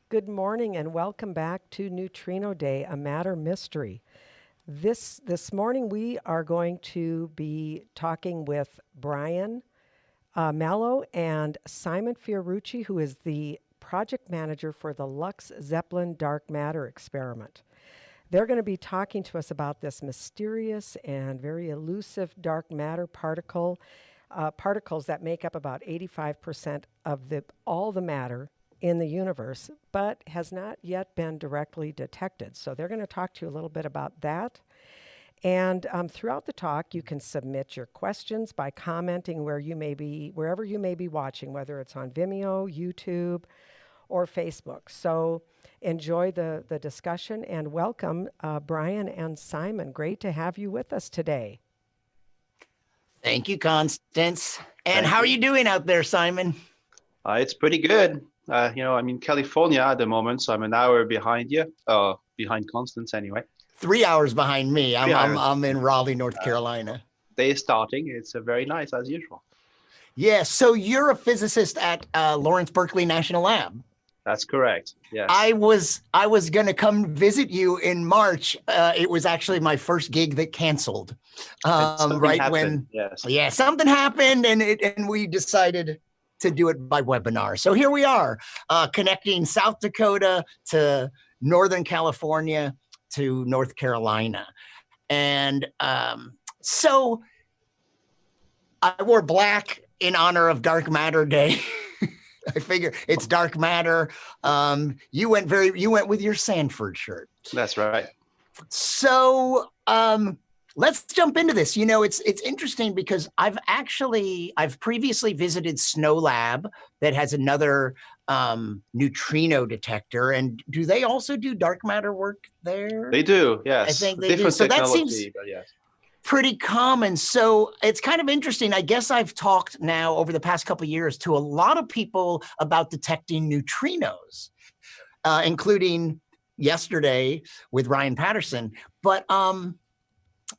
Good morning and welcome back to Neutrino Day, a matter mystery. This morning we are going to be talking with Brian Malow and Simon Fiorucci, who is the project manager for the LUX-ZEPLIN dark matter experiment. They're going to be talking to us about this mysterious and very elusive dark matter particles that make up about 85% of all the matter in the universe, but has not yet been directly detected. So they're going to talk to you a little bit about that. And throughout the talk, you can submit your questions by commenting wherever you may be watching, whether it's on Vimeo, YouTube, or Facebook. So enjoy the discussion and welcome Brian and Simon. Great to have you with us today. Thank you, Constance. And how are you doing out there, Simon? It's pretty good. I'm in California at the moment, so I'm an hour behind you, behind Constance anyway. 3 hours behind me. I'm in Raleigh, North Carolina. Day starting. It's very nice as usual. Yeah. So you're a physicist at Lawrence Berkeley National Lab. That's correct. Yes. I was going to come visit you in March. It was actually my first gig that canceled. Right happened. Yeah, something happened, and we decided to do it by webinar. So here we are, connecting South Dakota to Northern California to North Carolina. And so I wore black in honor of Dark Matter Day. I figure it's dark matter. You went with your Sanford shirt. That's right. So let's jump into this. You know, it's interesting because I've previously visited Snow Lab that has another neutrino detector. And do they also do dark matter work there? They do, yes. I think they do. So that seems yes, pretty common. So it's kind of interesting. I guess I've talked now over the past couple of years to a lot of people about detecting neutrinos, including yesterday with Ryan Patterson. But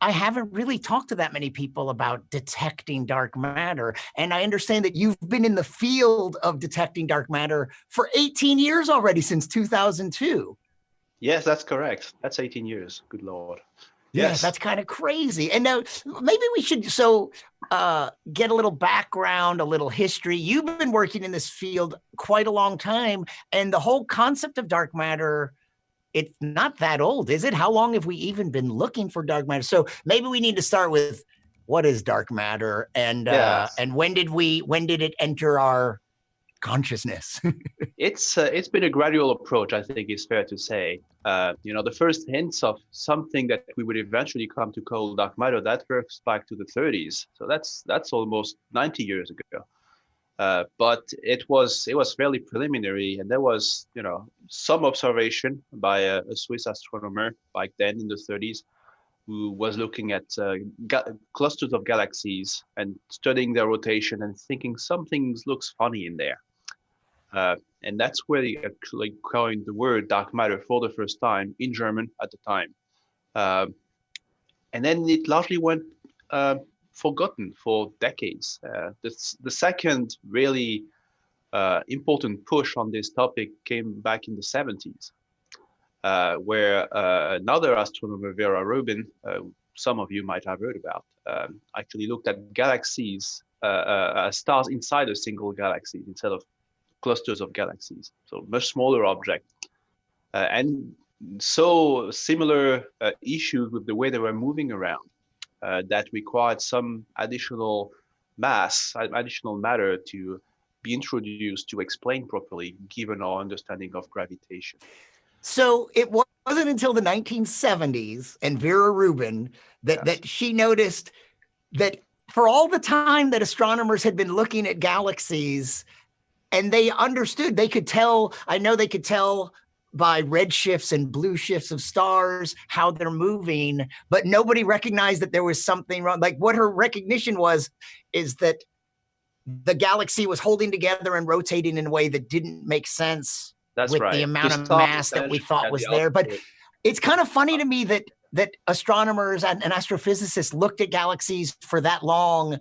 I haven't really talked to that many people about detecting dark matter. And I understand that you've been in the field of detecting dark matter for 18 years already, since 2002. Yes, that's correct. That's 18 years. Good Lord. Yeah, Yes. that's kind of crazy. And now maybe we should get a little background, a little history. You've been working in this field quite a long time, and the whole concept of dark matter, it's not that old, is it? How long have we even been looking for dark matter? So maybe we need to start with what is dark matter, and Yes. and when did it enter our consciousness? It's been a gradual approach, I think it's fair to say. The first hints of something that we would eventually come to call dark matter, that goes back to the 30s. So that's almost 90 years ago. But it was fairly preliminary, and there was some observation by a Swiss astronomer back then in the 30s, who was looking at clusters of galaxies and studying their rotation and thinking something looks funny in there. And that's where they actually coined the word dark matter for the first time in German at the time. And then it largely went forgotten for decades. The second really important push on this topic came back in the 70s, where another astronomer, Vera Rubin, some of you might have heard about, actually looked at galaxies, stars inside a single galaxy instead of clusters of galaxies, so much smaller object, and so similar issues with the way they were moving around that required some additional matter to be introduced to explain properly, given our understanding of gravitation. So it wasn't until the 1970s and Vera Rubin that she noticed that for all the time that astronomers had been looking at galaxies, and they understood, they could tell by red shifts and blue shifts of stars how they're moving, but nobody recognized that there was something wrong. Like, what her recognition is that the galaxy was holding together and rotating in a way that didn't make sense. That's with right. the amount of mass that we thought was there. But it's kind of funny to me that astronomers and astrophysicists looked at galaxies for that long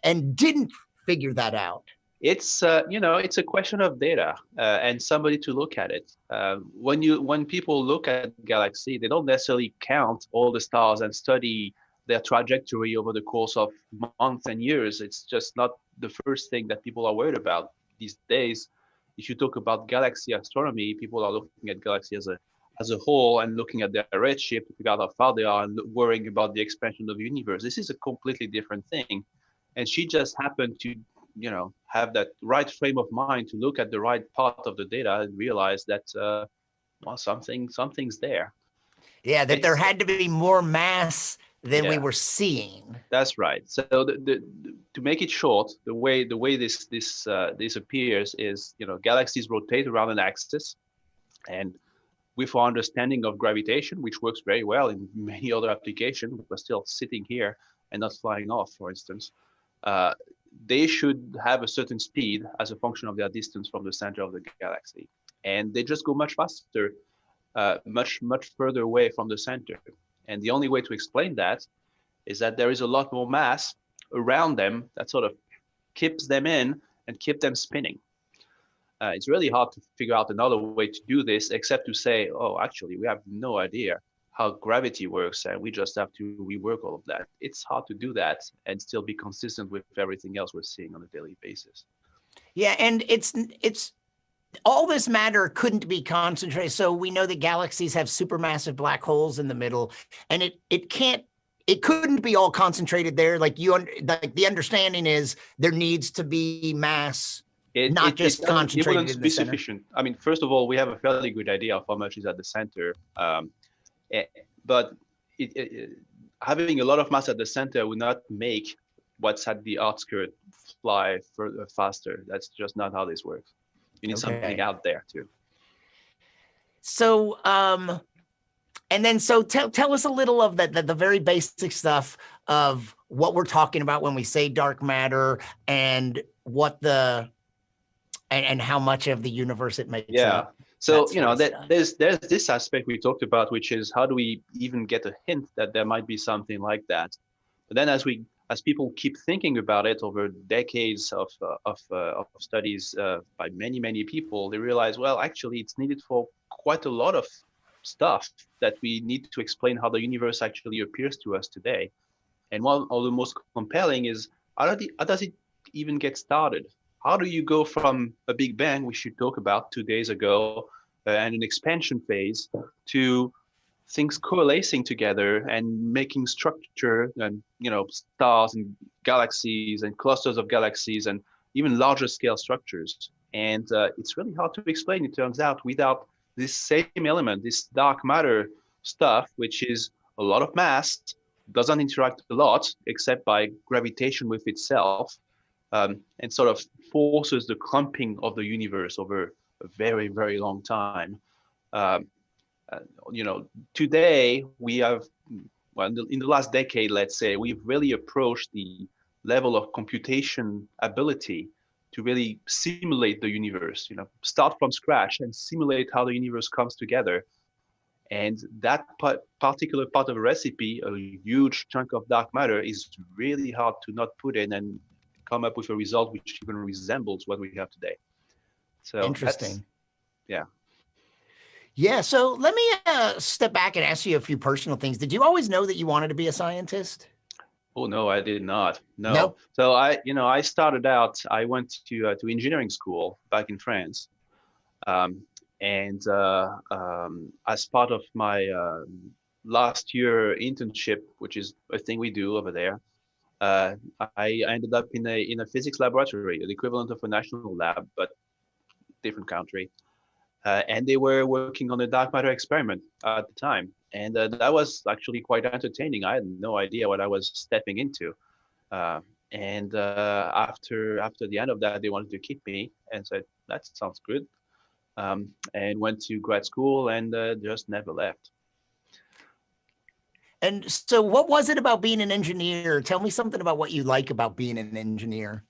and didn't figure that out. It's it's a question of data and somebody to look at it. When people look at galaxy, they don't necessarily count all the stars and study their trajectory over the course of months and years. It's just not the first thing that people are worried about these days. If you talk about galaxy astronomy, people are looking at galaxy as a whole and looking at their redshift to figure out how far they are and worrying about the expansion of the universe. This is a completely different thing. And she just happened to have that right frame of mind to look at the right part of the data and realize that well, something's there. Yeah, that there had to be more mass than we Yeah, were seeing. that's right. So to make it short, the way this appears is, galaxies rotate around an axis, and with our understanding of gravitation, which works very well in many other applications, we're still sitting here and not flying off, for instance. Uh, they should have a certain speed as a function of their distance from the center of the galaxy. And they just go much faster, much further away from the center. And the only way to explain that is that there is a lot more mass around them that sort of keeps them in and keep them spinning. It's really hard to figure out another way to do this except to say, oh, actually, we have no idea how gravity works, and we just have to rework all of that. It's hard to do that and still be consistent with everything else we're seeing on a daily basis. Yeah, and it's all this matter couldn't be concentrated. So we know that galaxies have supermassive black holes in the middle, and it couldn't be all concentrated there. Like the understanding is there needs to be mass, not just concentrated in the center. Sufficient. I mean, first of all, we have a fairly good idea of how much is at the center. But having a lot of mass at the center would not make what's at the outskirts fly further faster. That's just not how this works. You need something out there too. So, and then so tell us a little of the very basic stuff of what we're talking about when we say dark matter and what and how much of the universe it makes up. So, there's this aspect we talked about, which is how do we even get a hint that there might be something like that? But then as people keep thinking about it over decades of studies by many people, they realize, well, actually, it's needed for quite a lot of stuff that we need to explain how the universe actually appears to us today. And one of the most compelling is how does it even get started? How do you go from a Big Bang, which you talked about 2 days ago, and an expansion phase, to things coalescing together and making structure and stars and galaxies and clusters of galaxies and even larger scale structures? And it's really hard to explain, it turns out, without this same element, this dark matter stuff, which is a lot of mass, doesn't interact a lot except by gravitation with itself. And sort of forces the clumping of the universe over a very, very long time. Today we have, well, in the last decade, let's say, we've really approached the level of computation ability to really simulate the universe, start from scratch and simulate how the universe comes together. And that particular part of a recipe, a huge chunk of dark matter, is really hard to not put in and come up with a result which even resembles what we have today. So interesting. Yeah. So let me step back and ask you a few personal things. Did you always know that you wanted to be a scientist? Oh, no, I did not. No. So I started out, I went to engineering school back in France. And as part of my last year internship, which is a thing we do over there, I ended up in a physics laboratory, the equivalent of a national lab, but different country. And they were working on a dark matter experiment at the time. And that was actually quite entertaining. I had no idea what I was stepping into. And after the end of that, they wanted to keep me and said, that sounds good. And went to grad school and just never left. And so what was it about being an engineer? Tell me something about what you like about being an engineer.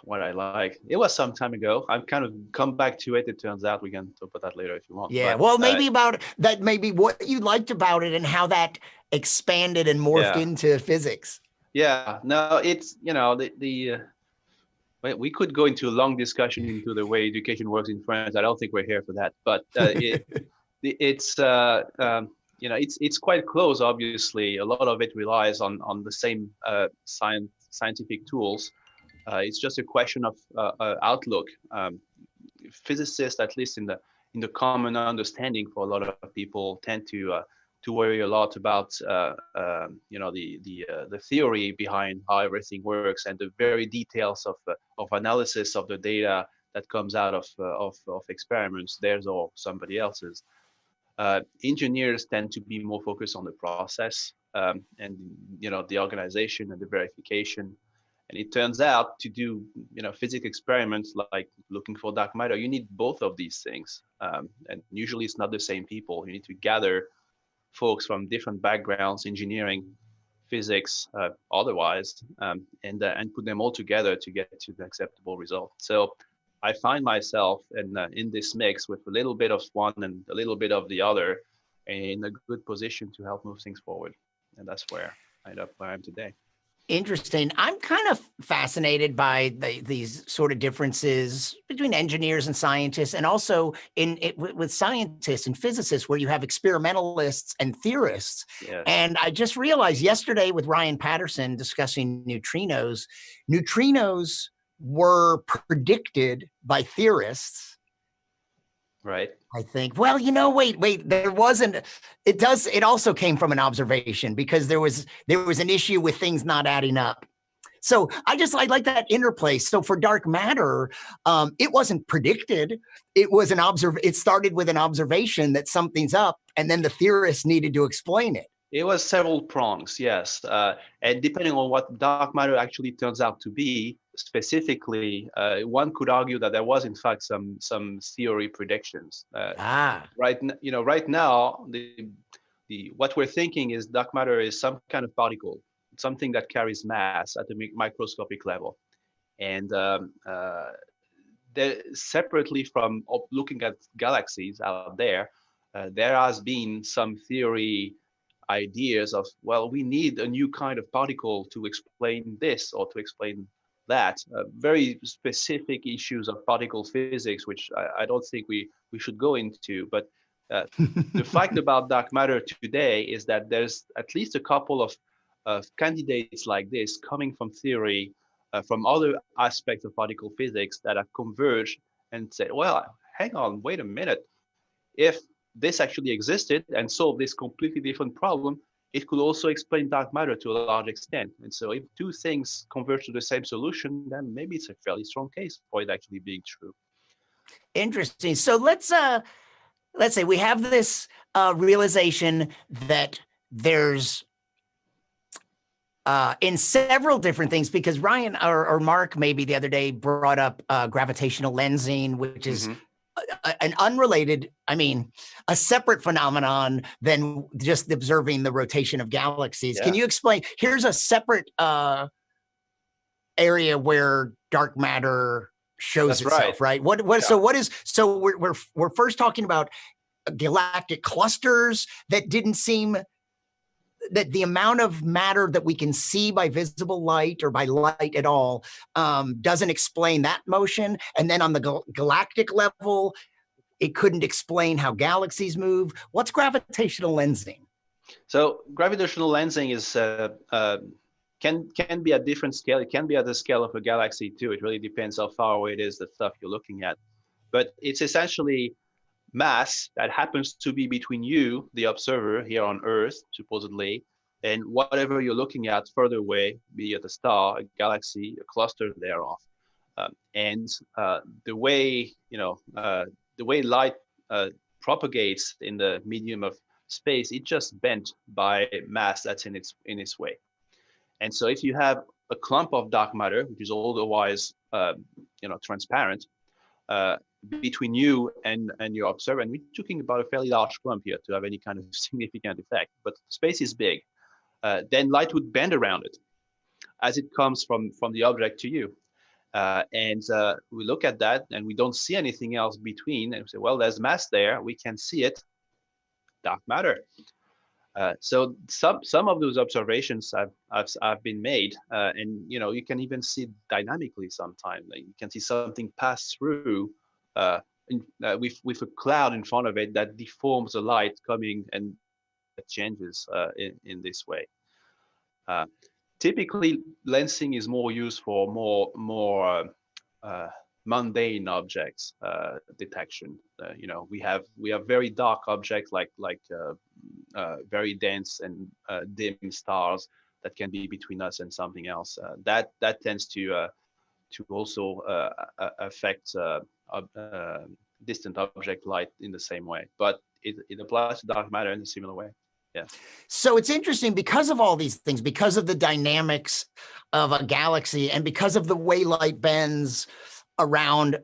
What I like. It was some time ago. I've kind of come back to it. It turns out we can talk about that later if you want. Yeah, but, well, maybe about that, maybe what you liked about it and how that expanded and morphed into physics. Yeah, no, it's, well, we could go into a long discussion into the way education works in France. I don't think we're here for that, but it's it's quite close. Obviously, a lot of it relies on the same scientific tools. It's just a question of outlook. Physicists, at least in the common understanding for a lot of people, tend to worry a lot about the theory behind how everything works and the very details of analysis of the data that comes out of experiments, theirs or somebody else's. Engineers tend to be more focused on the process, and the organization and the verification. And it turns out to do physics experiments like looking for dark matter, you need both of these things, and usually it's not the same people. You need to gather folks from different backgrounds, engineering, physics, otherwise, and put them all together to get to the acceptable result. So I find myself in this mix with a little bit of one and a little bit of the other, in a good position to help move things forward. And that's where I end up where I am today. Interesting. I'm kind of fascinated by these sort of differences between engineers and scientists, and also with scientists and physicists, where you have experimentalists and theorists. Yes. And I just realized yesterday with Ryan Patterson discussing neutrinos were predicted by theorists. Right. I think, well, wait, there wasn't, it also came from an observation, because there was an issue with things not adding up. So I like that interplay. So for dark matter, it wasn't predicted. It started with an observation that something's up, and then the theorists needed to explain it. It was several prongs, yes. And depending on what dark matter actually turns out to be, specifically, one could argue that there was in fact some theory predictions. Right now, what we're thinking is dark matter is some kind of particle, something that carries mass at the microscopic level, and separately from looking at galaxies out there, there has been some theory ideas of, well, we need a new kind of particle to explain this or to explain that. Very specific issues of particle physics, which I don't think we should go into. But the fact about dark matter today is that there's at least a couple of candidates like this coming from theory, from other aspects of particle physics, that have converged and said, well, hang on, wait a minute. If this actually existed and solved this completely different problem, it could also explain dark matter to a large extent. And so if two things converge to the same solution, then maybe it's a fairly strong case for it actually being true. Interesting. So let's say we have this realization that there's in several different things, because Ryan or Mark maybe the other day brought up gravitational lensing, which is an unrelated, a separate phenomenon than just observing the rotation of galaxies. Yeah. Can you explain? Here's a separate area where dark matter shows itself, right? So we're first talking about galactic clusters that didn't seem, that the amount of matter that we can see by visible light or by light at all doesn't explain that motion. And then on the galactic level, it couldn't explain how galaxies move. What's gravitational lensing? So gravitational lensing is can be at different scale. It can be at the scale of a galaxy too. It really depends how far away it is, the stuff you're looking at. But it's essentially mass that happens to be between you, the observer here on Earth, supposedly, and whatever you're looking at further away, be it a star, a galaxy, a cluster thereof. And the way light propagates in the medium of space, it's just bent by mass that's in its way. And so if you have a clump of dark matter, which is otherwise transparent, between you and your observer, and we're talking about a fairly large clump here to have any kind of significant effect, but space is big, then light would bend around it as it comes from the object to you. And we look at that and we don't see anything else between, and we say, well, there's mass there, we can see it, dark matter. So some of those observations have been made, and you can even see dynamically sometimes. Like you can see something pass through with a cloud in front of it that deforms the light coming, and that changes in this way. Typically, lensing is more used for more mundane objects detection. We have very dark objects like very dense and dim stars that can be between us and something else. That tends to also affect distant object light in the same way, but it applies to dark matter in a similar way. Yeah. So it's interesting because of all these things, because of the dynamics of a galaxy and because of the way light bends around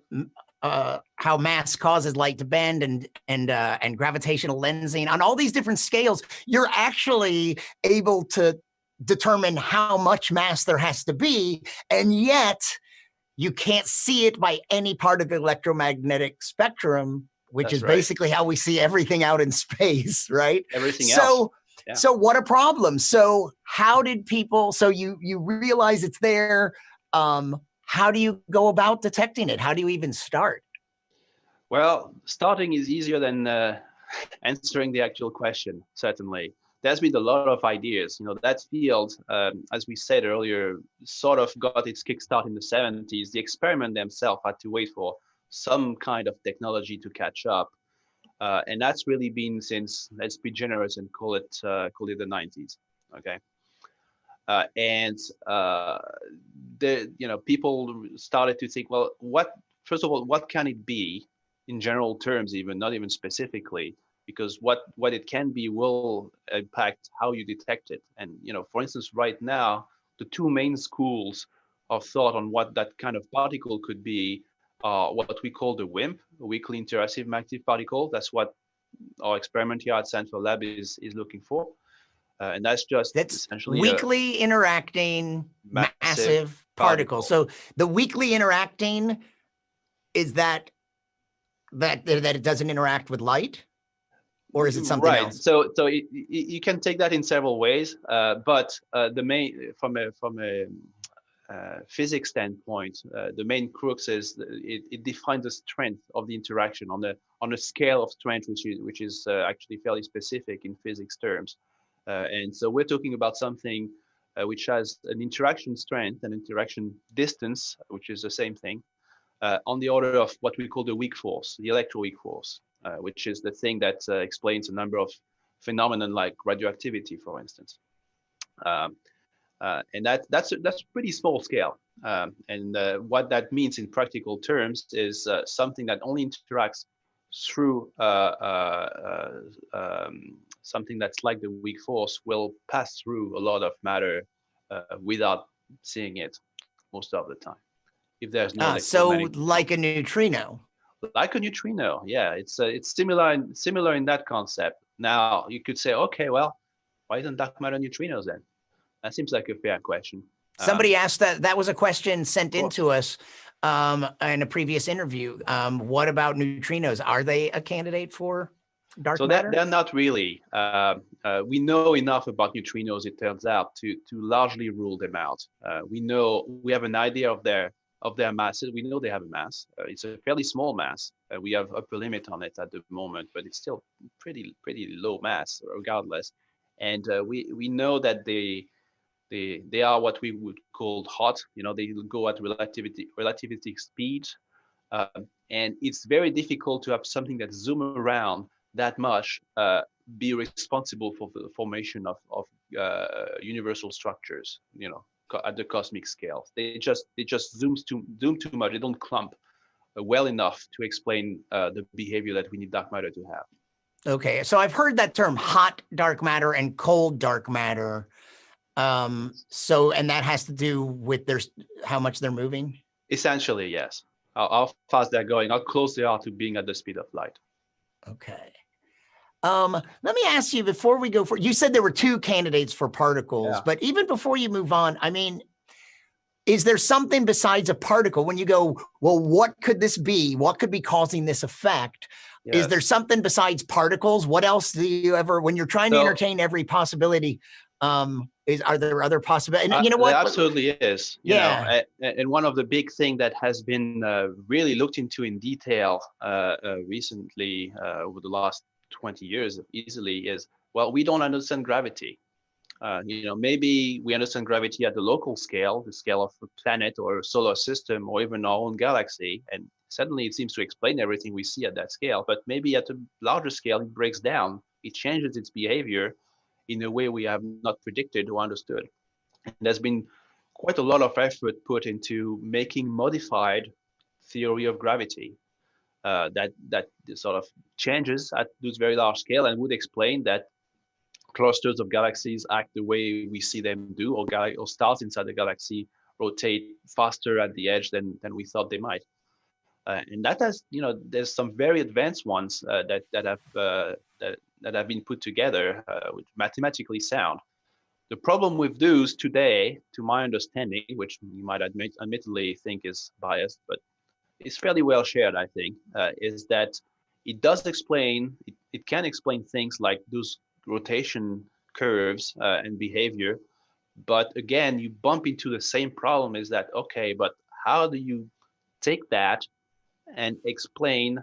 how mass causes light to bend and gravitational lensing on all these different scales, you're actually able to determine how much mass there has to be, and yet you can't see it by any part of the electromagnetic spectrum, which That's is right. basically how we see everything out in space, right? Everything else. Yeah. So what a problem. So how did people, so you realize it's there. How do you go about detecting it? How do you even start? Well, starting is easier than answering the actual question, certainly. There's been a lot of ideas. That field, as we said earlier, sort of got its kickstart in the 70s. The experiment themselves had to wait for some kind of technology to catch up. And that's really been since, let's be generous and call it the 90s. Okay. People started to think, well, first of all, what can it be in general terms, even not even specifically, because what it can be will impact how you detect it. And, for instance, right now, the two main schools of thought on what that kind of particle could be are what we call the WIMP, a weakly interactive magnetic particle. That's what our experiment here at Sanford Lab is looking for. And that's essentially weakly interacting massive particle. So the weakly interacting is that it doesn't interact with light, or is it something else? So you can take that in several ways, but the main from a physics standpoint, the main crux is it defines the strength of the interaction on a scale of strength, which is actually fairly specific in physics terms. And so we're talking about something which has an interaction strength and interaction distance, which is the same thing, on the order of what we call the weak force, the electroweak force, which is the thing that explains a number of phenomena like radioactivity, for instance. And that's a pretty small scale. And what that means in practical terms is something that only interacts through something that's like the weak force will pass through a lot of matter without seeing it most of the time. If there's no so like a neutrino. Like a neutrino, yeah, it's similar in that concept. Now you could say, okay, well, why isn't dark matter neutrinos then? That seems like a fair question. Somebody asked that. That was a question sent in to us in a previous interview. What about neutrinos? Are they a candidate for dark matter? They're not really. We know enough about neutrinos, it turns out, to largely rule them out. We have an idea of their masses. We know they have a mass. It's a fairly small mass. We have upper limit on it at the moment, but it's still pretty low mass regardless. And we know that they are what we would call hot. They go at relativity speed, and it's very difficult to have something that zoom around that much be responsible for the formation of universal structures. At the cosmic scale, they just zoom too much. They don't clump well enough to explain the behavior that we need dark matter to have. Okay, so I've heard that term, hot dark matter and cold dark matter. And that has to do with how much they're moving? Essentially, yes. How fast they're going, how close they are to being at the speed of light. Okay. Let me ask you before we go you said there were two candidates for particles, but even before you move on, I mean, is there something besides a particle when you go, well, what could this be? What could be causing this effect? Yes. Is there something besides particles? What else do you ever, when you're trying to entertain every possibility, are there other possibilities? You know what? There absolutely is. You Yeah. know, and one of the big thing that has been really looked into in detail recently over the last 20 years easily is, well, we don't understand gravity. You know, maybe we understand gravity at the local scale, the scale of a planet or a solar system or even our own galaxy. And suddenly it seems to explain everything we see at that scale. But maybe at a larger scale, it breaks down. It changes its behavior in a way we have not predicted or understood. And there's been quite a lot of effort put into making modified theory of gravity that sort of changes at this very large scale and would explain that clusters of galaxies act the way we see them do, or stars inside the galaxy rotate faster at the edge than we thought they might. And that has, you know, there's some very advanced ones that have been put together, which mathematically sound. The problem with those today, to my understanding, which you might admittedly think is biased, but is fairly well shared, I think, is that it can explain things like those rotation curves and behavior. But again, you bump into the same problem is that, okay, but how do you take that and explain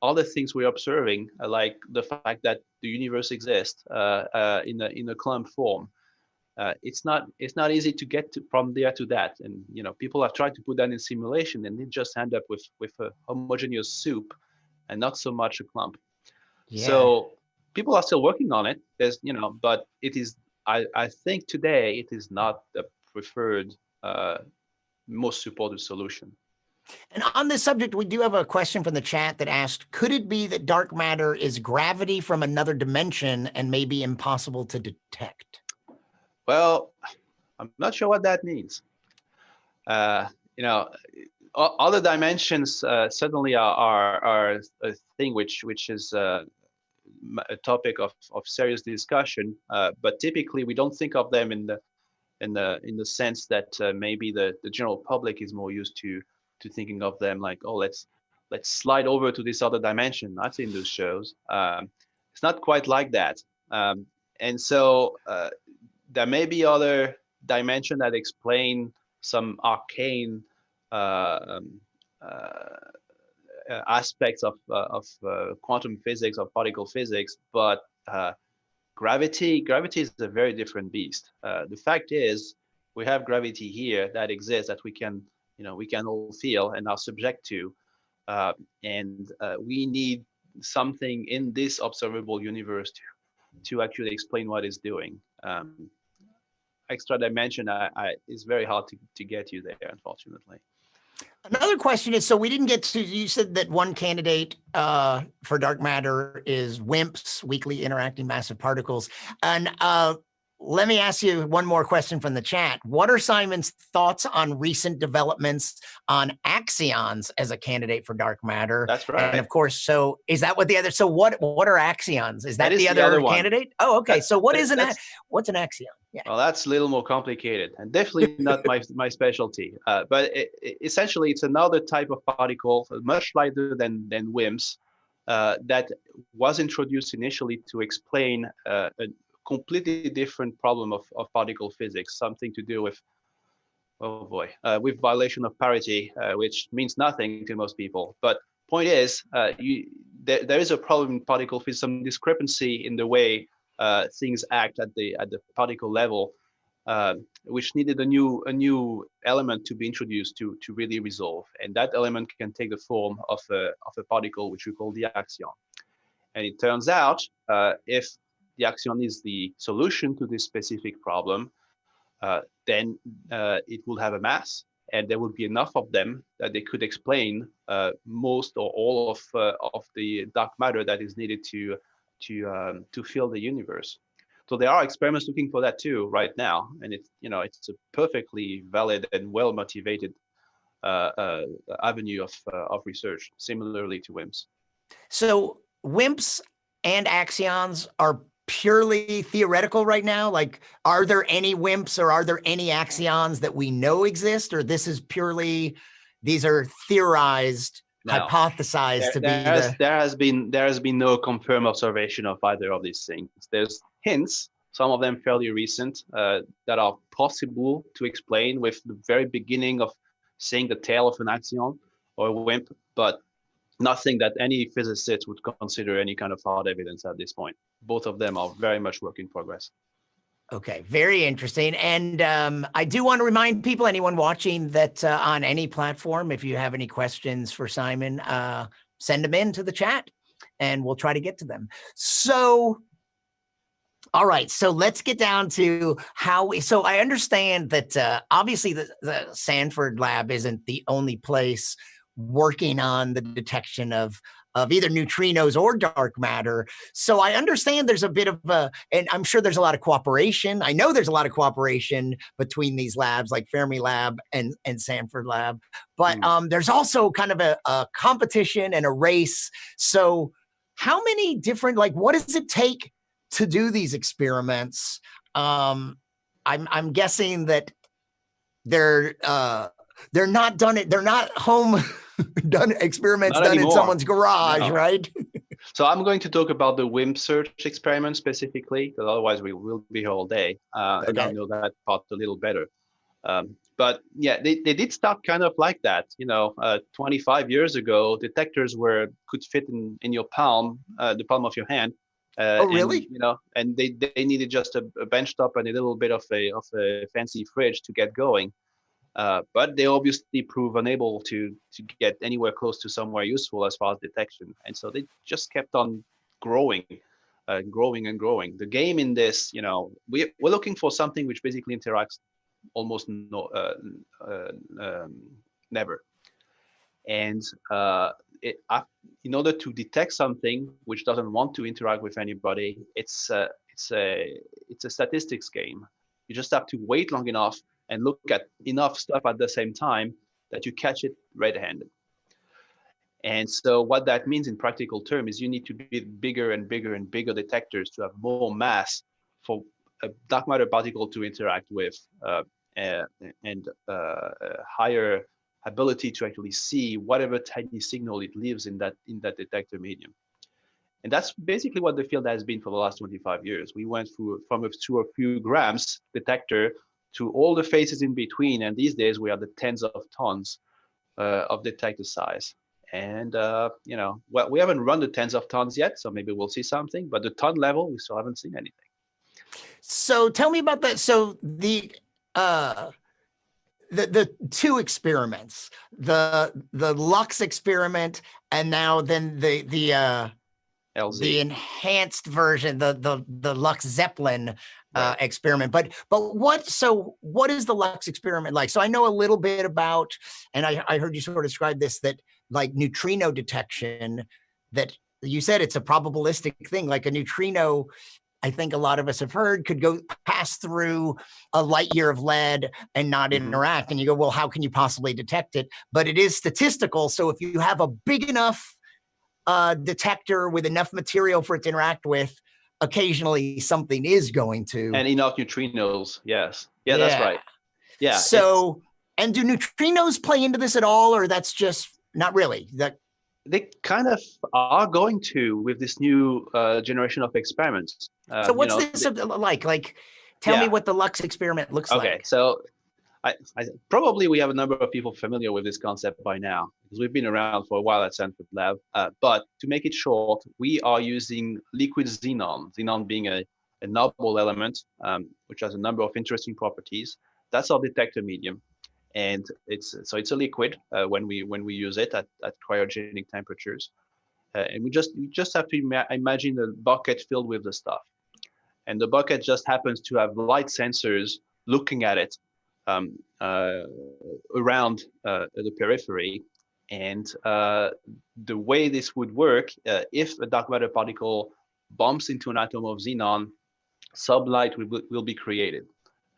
all the things we're observing, like the fact that the universe exists in a clump form? It's not easy to get from there to that, and you know, people have tried to put that in simulation, and they just end up with a homogeneous soup, and not so much a clump. Yeah. So people are still working on it. There's, you know, but it is. I think today it is not the preferred, most supported solution. And on this subject, we do have a question from the chat that asked, could it be that dark matter is gravity from another dimension and may be impossible to detect? Well, I'm not sure what that means. You know, other dimensions certainly are a thing which is a topic of serious discussion. But typically, we don't think of them in the sense that maybe the general public is more used to thinking of them like, oh, let's slide over to this other dimension. I've seen those shows. It's not quite like that. And so there may be other dimension that explain some arcane aspects of quantum physics, of particle physics, but gravity is a very different beast. The fact is, we have gravity here that exists, that we can all feel and are subject to, and we need something in this observable universe to actually explain what it's doing. Extra dimension is very hard to get you there, unfortunately. Another question is, so we didn't get to, you said that one candidate for dark matter is WIMPs, weakly interacting massive particles. And let me ask you one more question from the chat. What are Simon's thoughts on recent developments on axions as a candidate for dark matter? That's right. And of course, so is that what the other, so what are axions? Is that the other candidate? Oh, okay. So what's an axion? Yeah. Well, that's a little more complicated and definitely not my specialty. But essentially, it's another type of particle, much lighter than WIMPs, that was introduced initially to explain a completely different problem of particle physics, something to do with, oh boy, with violation of parity, which means nothing to most people. But point is, there is a problem in particle physics, some discrepancy in the way things act at the particle level, which needed a new element to be introduced to really resolve. And that element can take the form of a particle which we call the accion. And it turns out, if the accion is the solution to this specific problem, then it will have a mass, and there will be enough of them that they could explain most or all of the dark matter that is needed to fill the universe. So there are experiments looking for that too right now, and it's a perfectly valid and well motivated avenue of research, similarly to WIMPs. So WIMPs and axions are purely theoretical right now? Like, are there any WIMPs or are there any axions that we know exist, or this is purely, these are theorized, Now, hypothesized to be the... there has been no confirmed observation of either of these things. There's hints, some of them fairly recent, that are possible to explain with the very beginning of seeing the tail of an axion or a WIMP, but nothing that any physicist would consider any kind of hard evidence at this point. Both of them are very much work in progress. Okay, very interesting. And I do want to remind people, anyone watching, that on any platform, if you have any questions for Simon, send them into the chat and we'll try to get to them. So, all right, so let's get down to how we, so I understand that obviously the Sanford lab isn't the only place working on the detection of either neutrinos or dark matter. So I understand there's a bit of a, and I'm sure there's a lot of cooperation. I know there's a lot of cooperation between these labs like Fermilab and Sanford Lab, but there's also kind of a competition and a race. So how many different, like, what does it take to do these experiments? I'm guessing that they're not done it. They're not home done experiments Not done anymore. in someone's garage, No. right? So I'm going to talk about the WIMP search experiment specifically, because otherwise we will be here all day. And I know that part a little better. But yeah, they did start kind of like that. 25 years ago, detectors could fit in your palm, the palm of your hand. Oh, really? And they needed just a bench top and a little bit of a fancy fridge to get going. But they obviously prove unable to get anywhere close to somewhere useful as far as detection. And so they just kept on growing, growing and growing. The game in this, we're looking for something which basically interacts almost never. And in order to detect something which doesn't want to interact with anybody, it's a statistics game. You just have to wait long enough and look at enough stuff at the same time that you catch it red-handed. And so what that means in practical terms is you need to build bigger and bigger and bigger detectors to have more mass for a dark matter particle to interact with, and higher ability to actually see whatever tiny signal it leaves in that detector medium. And that's basically what the field has been for the last 25 years. We went from a few grams detector to all the phases in between, and these days we are the tens of tons of detector size. And well, we haven't run the tens of tons yet, so maybe we'll see something. But the ton level, we still haven't seen anything. So tell me about that. So the two experiments, the Lux experiment, and now then the enhanced version, the LUX-ZEPLIN experiment. But what is the Lux experiment like? So I know a little bit about, and I heard you sort of describe this, that like neutrino detection, that you said it's a probabilistic thing, like a neutrino, I think a lot of us have heard, could go pass through a light year of lead and not interact. And you go, well, how can you possibly detect it? But it is statistical. So if you have a big enough detector with enough material for it to interact with, occasionally something is going to. And enough neutrinos, yes. Yeah, that's right. Yeah. So, and do neutrinos play into this at all, or that's just not really? They kind of are going to with this new generation of experiments. So what's this like? Like, tell me what the Lux experiment looks like. Okay, so I probably we have a number of people familiar with this concept by now, because we've been around for a while at Sanford Lab. But to make it short, we are using liquid xenon, xenon being a noble element, which has a number of interesting properties. That's our detector medium. And it's a liquid when we use it at cryogenic temperatures, and we just have to imagine a bucket filled with the stuff, and the bucket just happens to have light sensors looking at it around the periphery. And the way this would work, if a dark matter particle bumps into an atom of xenon, sublight will be created.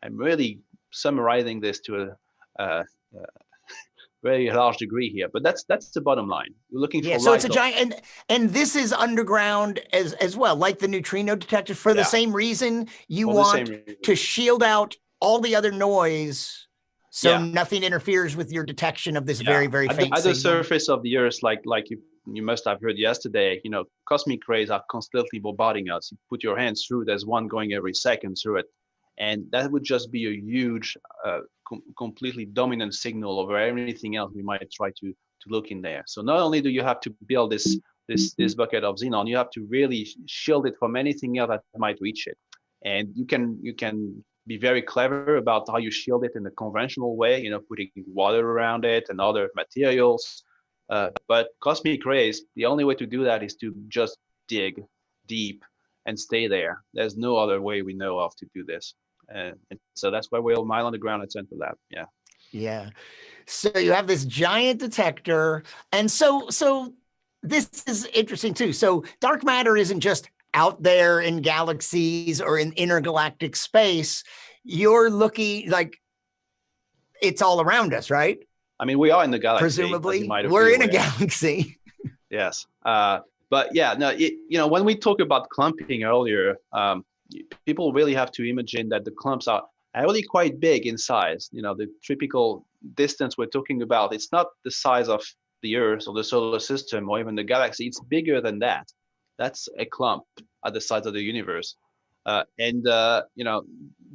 I'm really summarizing this to very large degree here. But that's the bottom line. We're looking for so it's a giant, and this is underground as well, like the neutrino detector, for the same reason. You want to shield out all the other noise, so nothing interferes with your detection of this very, very faint at the surface of the Earth, like you must have heard yesterday, you know, cosmic rays are constantly bombarding us. You put your hands through, there's one going every second through it. And that would just be a huge, completely dominant signal over anything else we might try to look in there. So not only do you have to build this bucket of xenon, you have to really shield it from anything else that might reach it. And you can be very clever about how you shield it in a conventional way, you know, putting water around it and other materials. But cosmic rays, the only way to do that is to just dig deep and stay there. There's no other way we know of to do this. And so that's why we're a mile underground at Central Lab. Yeah. So you have this giant detector. And so this is interesting too. So dark matter isn't just out there in galaxies or in intergalactic space. You're looking like it's all around us, right? I mean, we are in the galaxy. Presumably, we're in a galaxy. Yes. But yeah, no, you know, when we talk about clumping earlier, people really have to imagine that the clumps are really quite big in size. You know, the typical distance we're talking about, it's not the size of the Earth or the solar system or even the galaxy. It's bigger than that. That's a clump at the size of the universe. You know,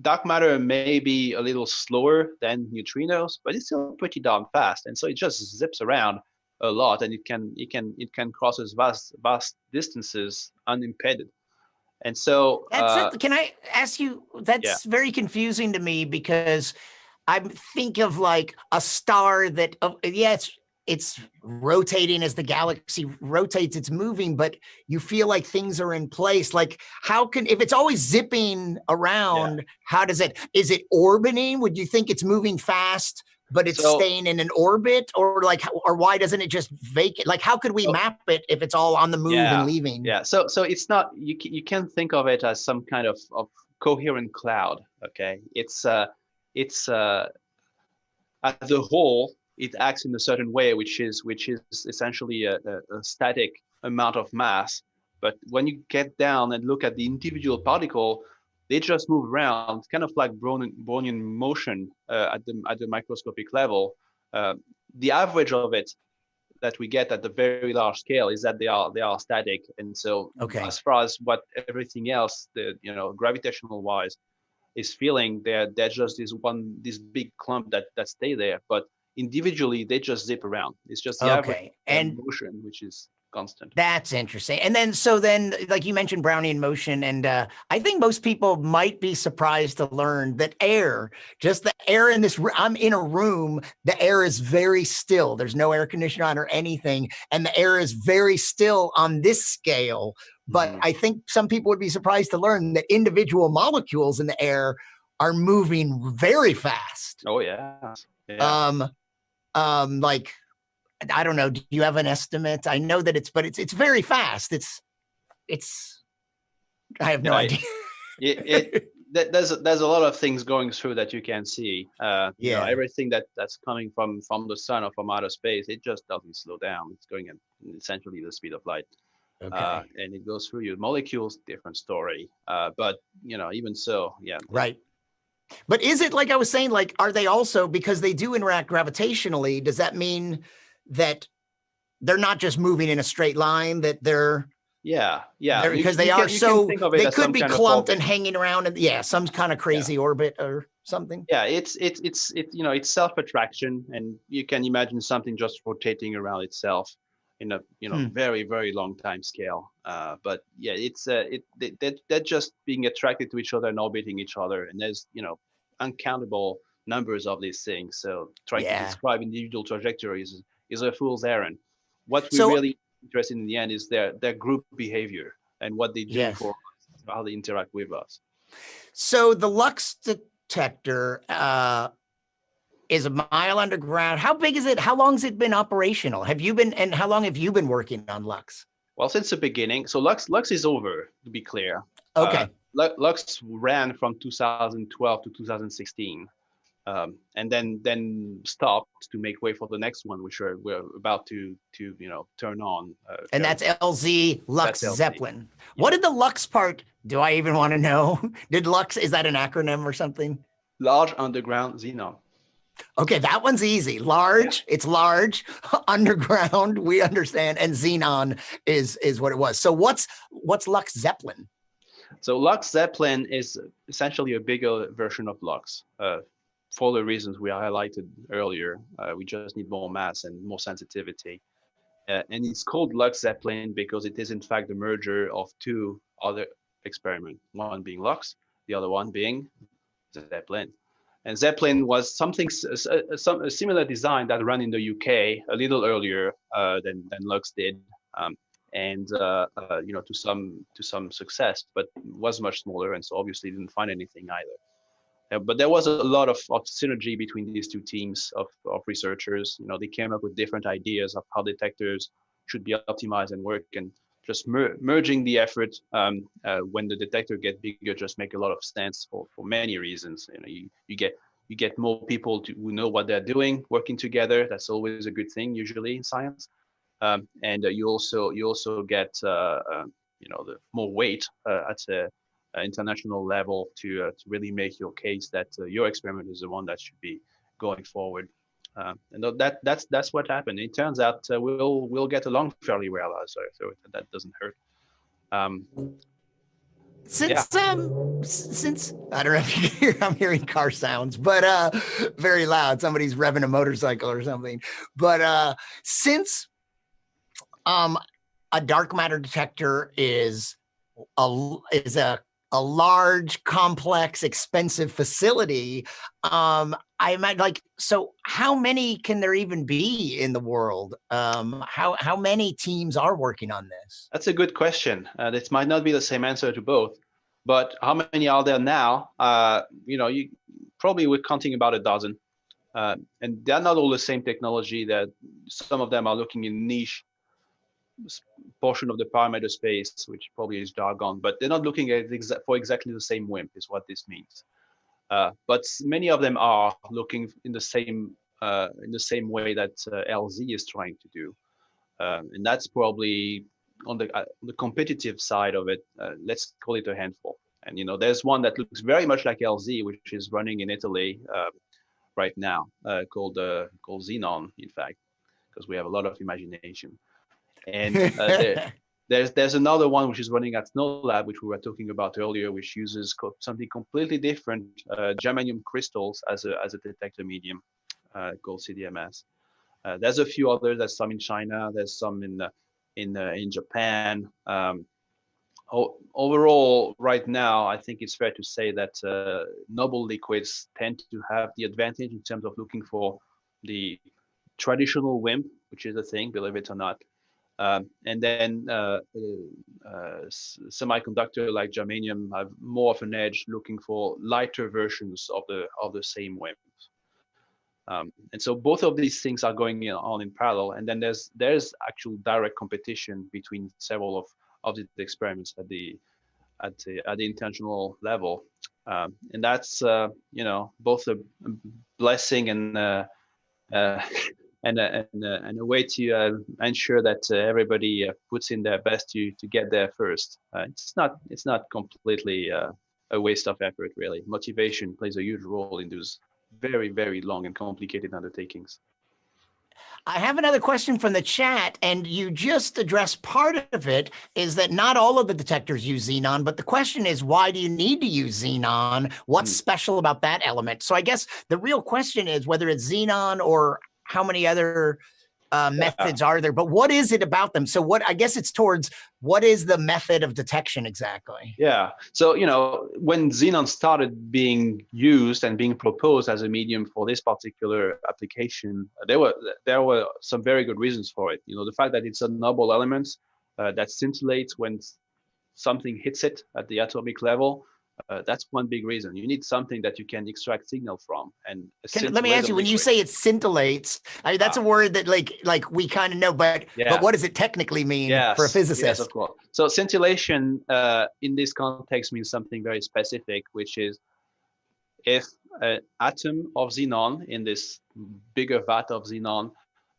dark matter may be a little slower than neutrinos, but it's still pretty darn fast. And so it just zips around a lot, and it can cross vast distances unimpeded. And so that's it. Can I ask you, that's very confusing to me, because I think of like a star that it's rotating as the galaxy rotates, it's moving, but you feel like things are in place. Like, how can, if it's always zipping around, how does is it orbiting? Would you think it's moving fast, but it's staying in an orbit? Or like, or why doesn't it just vacate? Like, how could we map it if it's all on the move and leaving? Yeah, so it's not, you can think of it as some kind of coherent cloud, okay? It's as a whole, it acts in a certain way, which is essentially a static amount of mass. But when you get down and look at the individual particle, they just move around, kind of like Brownian motion at the microscopic level. The average of it that we get at the very large scale is that they are static. And so as far as what everything else, gravitational wise, is feeling, they're just this big clump that stay there. But individually, they just zip around. It's just the average motion, which is constant. That's interesting. And then, like you mentioned, Brownian motion, and I think most people might be surprised to learn that just the air in this, I'm in a room, the air is very still. There's no air conditioner on or anything. And the air is very still on this scale. But I think some people would be surprised to learn that individual molecules in the air are moving very fast. Oh, yeah. Like, I don't know. Do you have an estimate? I know that it's very fast. I have no idea. There's a lot of things going through that you can see. You know, everything that's coming from the sun or from outer space, it just doesn't slow down. It's going at essentially the speed of light. And it goes through your molecules, different story. But even so, right. But is it, like I was saying, like, are they also, because they do interact gravitationally, does that mean that they're not just moving in a straight line, that they're because they could be clumped and hanging around and some kind of crazy orbit or something? It's self-attraction, and you can imagine something just rotating around itself in a very, very long time scale. But they're just being attracted to each other and orbiting each other, and there's uncountable numbers of these things. So trying to describe individual trajectories is a fool's errand. What we're really interested in the end is their group behavior and what they do for us, how they interact with us. So the Lux detector is a mile underground. How big is it? How long has it been operational? And how long have you been working on Lux? Well, since the beginning. So Lux is over, to be clear. Okay. Lux ran from 2012 to 2016. and then stopped to make way for the next one, which we're about to turn on. And that's LZ That's LZ. LUX-ZEPLIN. What did the Lux part? Do I even want to know? Did Lux, is that an acronym or something? Large underground xenon. Okay, that one's easy. Large, it's large, underground, we understand, and xenon is what it was. So what's LUX-ZEPLIN? So LUX-ZEPLIN is essentially a bigger version of LUX. For the reasons we highlighted earlier, we just need more mass and more sensitivity. And it's called LUX-ZEPLIN because it is in fact the merger of two other experiments, one being LUX, the other one being ZEPLIN. And ZEPLIN was a similar design that ran in the UK a little earlier than LUX did, to some success, but was much smaller, and so obviously didn't find anything either. But there was a lot of synergy between these two teams of researchers. They came up with different ideas of how detectors should be optimized and work, and just merging the effort when the detector get bigger just make a lot of sense for many reasons. You get more people who know what they're doing working together. That's always a good thing usually in science, and you also get the more weight at the international level to really make your case that your experiment is the one that should be going forward. And that's what happened. It turns out we'll get along fairly well, so that doesn't hurt. Since I don't know if you can hear, I'm hearing car sounds, but very loud. Somebody's revving a motorcycle or something. But since a dark matter detector is a large, complex, expensive facility, I might so how many can there even be in the world? How many teams are working on this? That's a good question. This might not be the same answer to both, but how many are there now? You probably we're counting about a dozen, and they're not all the same technology. That some of them are looking in niche portion of the parameter space, which probably is jargon, but they're not looking at for exactly the same WIMP, is what this means. But many of them are looking in the same way that LZ is trying to do, and that's probably on the competitive side of it. Let's call it a handful. And there's one that looks very much like LZ, which is running in Italy right now, called xenon, in fact, because we have a lot of imagination. And there's another one which is running at Snow Lab, which we were talking about earlier, which uses something completely different, germanium crystals as a detector medium, called CDMS. There's a few others. There's some in China. There's some in Japan. Overall, right now, I think it's fair to say that noble liquids tend to have the advantage in terms of looking for the traditional WIMP, which is a thing, believe it or not. And then semiconductor like germanium have more of an edge looking for lighter versions of the same WIMPs. And so both of these things are going on in parallel. And then there's actual direct competition between several of the experiments at the intentional level. And that's both a blessing and and a way to ensure that everybody puts in their best to get there first. It's not completely a waste of effort, really. Motivation plays a huge role in those very, very long and complicated undertakings. I have another question from the chat, and you just addressed part of it, is that not all of the detectors use xenon, but the question is, why do you need to use xenon? What's special about that element? So I guess the real question is whether it's xenon or how many other methods are there, but what is it about them? So I guess it's towards what is the method of detection exactly? Yeah. So, when xenon started being used and being proposed as a medium for this particular application, there were some very good reasons for it. The fact that it's a noble element that scintillates when something hits it at the atomic level. That's one big reason. You need something that you can extract signal from. And let me ask you, when you say it scintillates, I mean, that's a word that like we kind of know, but what does it technically mean for a physicist? Yes, of course. So scintillation in this context means something very specific, which is if an atom of xenon in this bigger vat of xenon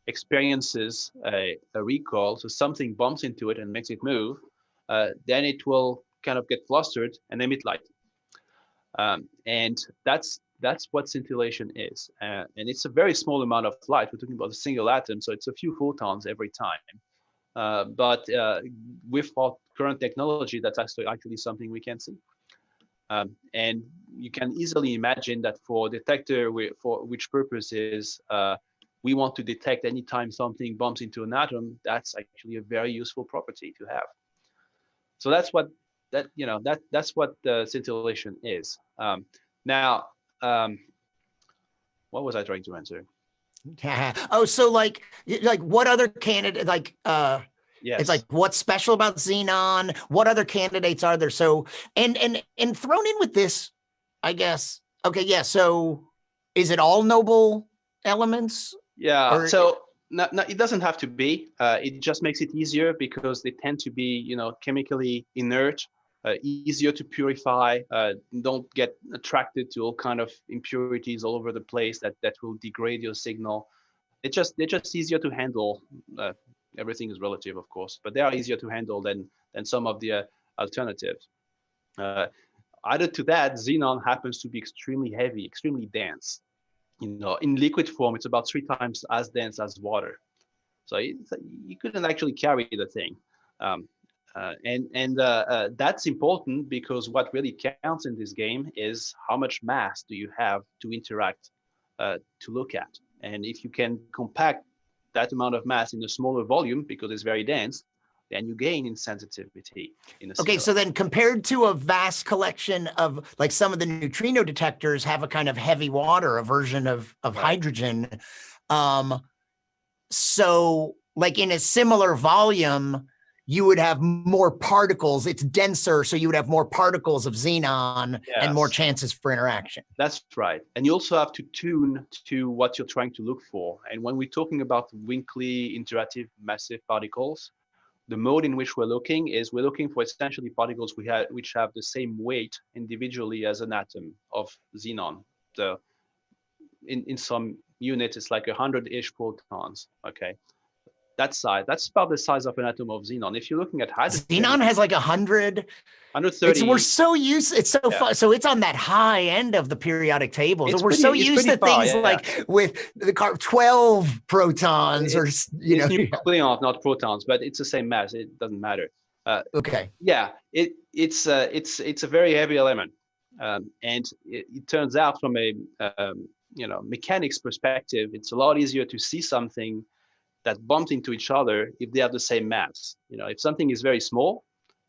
experiences a recoil, so something bumps into it and makes it move, then it will kind of get flustered and emit light. And that's what scintillation is. And it's a very small amount of light. We're talking about a single atom, so it's a few photons every time. But with our current technology, that's actually something we can see. And you can easily imagine that for a detector, for which purpose is we want to detect anytime something bumps into an atom, that's actually a very useful property to have. So that's what that's what scintillation is. Now, what was I trying to answer? Oh, so like what other candidate, like Yes. it's like what's special about xenon? What other candidates are there? So and thrown in with this, I guess. Okay, yeah. So is it all noble elements? Yeah. Or, so no, it doesn't have to be. It just makes it easier because they tend to be, chemically inert, easier to purify. Don't get attracted to all kind of impurities all over the place that will degrade your signal. They're just easier to handle. Everything is relative, of course, but they are easier to handle than some of the alternatives. Added to that, xenon happens to be extremely heavy, extremely dense. In liquid form, it's about 3 times as dense as water. So you couldn't actually carry the thing. That's important because what really counts in this game is how much mass do you have to interact, to look at. And if you can compact that amount of mass in a smaller volume because it's very dense, then you gain in sensitivity. Okay, so then compared to a vast collection of, like, some of the neutrino detectors have a kind of heavy water, a version of Right. hydrogen. So like in a similar volume, you would have more particles. It's denser, so you would have more particles of xenon and more Yes. chances for interaction. That's right. And you also have to tune to what you're trying to look for. And when we're talking about Winkley interactive massive particles, the mode in which we're looking for essentially particles which have the same weight individually as an atom of xenon. So in some units, it's like 100-ish protons. Okay, that's about the size of an atom of xenon. If you're looking at hydrogen, xenon has like 100. 130. We're so used. It's so fun. So it's on that high end of the periodic table. We're so used to things like with the 12 protons, or it's nucleons, not protons, but it's the same mass. It doesn't matter. Okay. Yeah, it's a very heavy element, and it turns out from a mechanics perspective, it's a lot easier to see something that bumped into each other if they have the same mass. If something is very small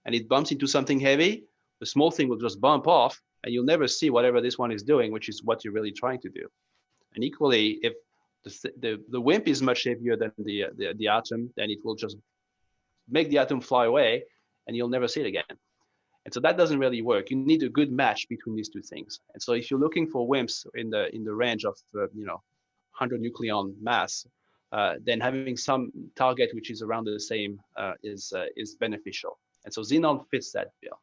and it bumps into something heavy, the small thing will just bump off, and you'll never see whatever this one is doing, which is what you're really trying to do. And equally, if the WIMP is much heavier than the atom, then it will just make the atom fly away, and you'll never see it again. And so that doesn't really work. You need a good match between these two things. And so if you're looking for WIMPs in the range of 100 nucleon mass, then having some target which is around the same is beneficial. And so xenon fits that bill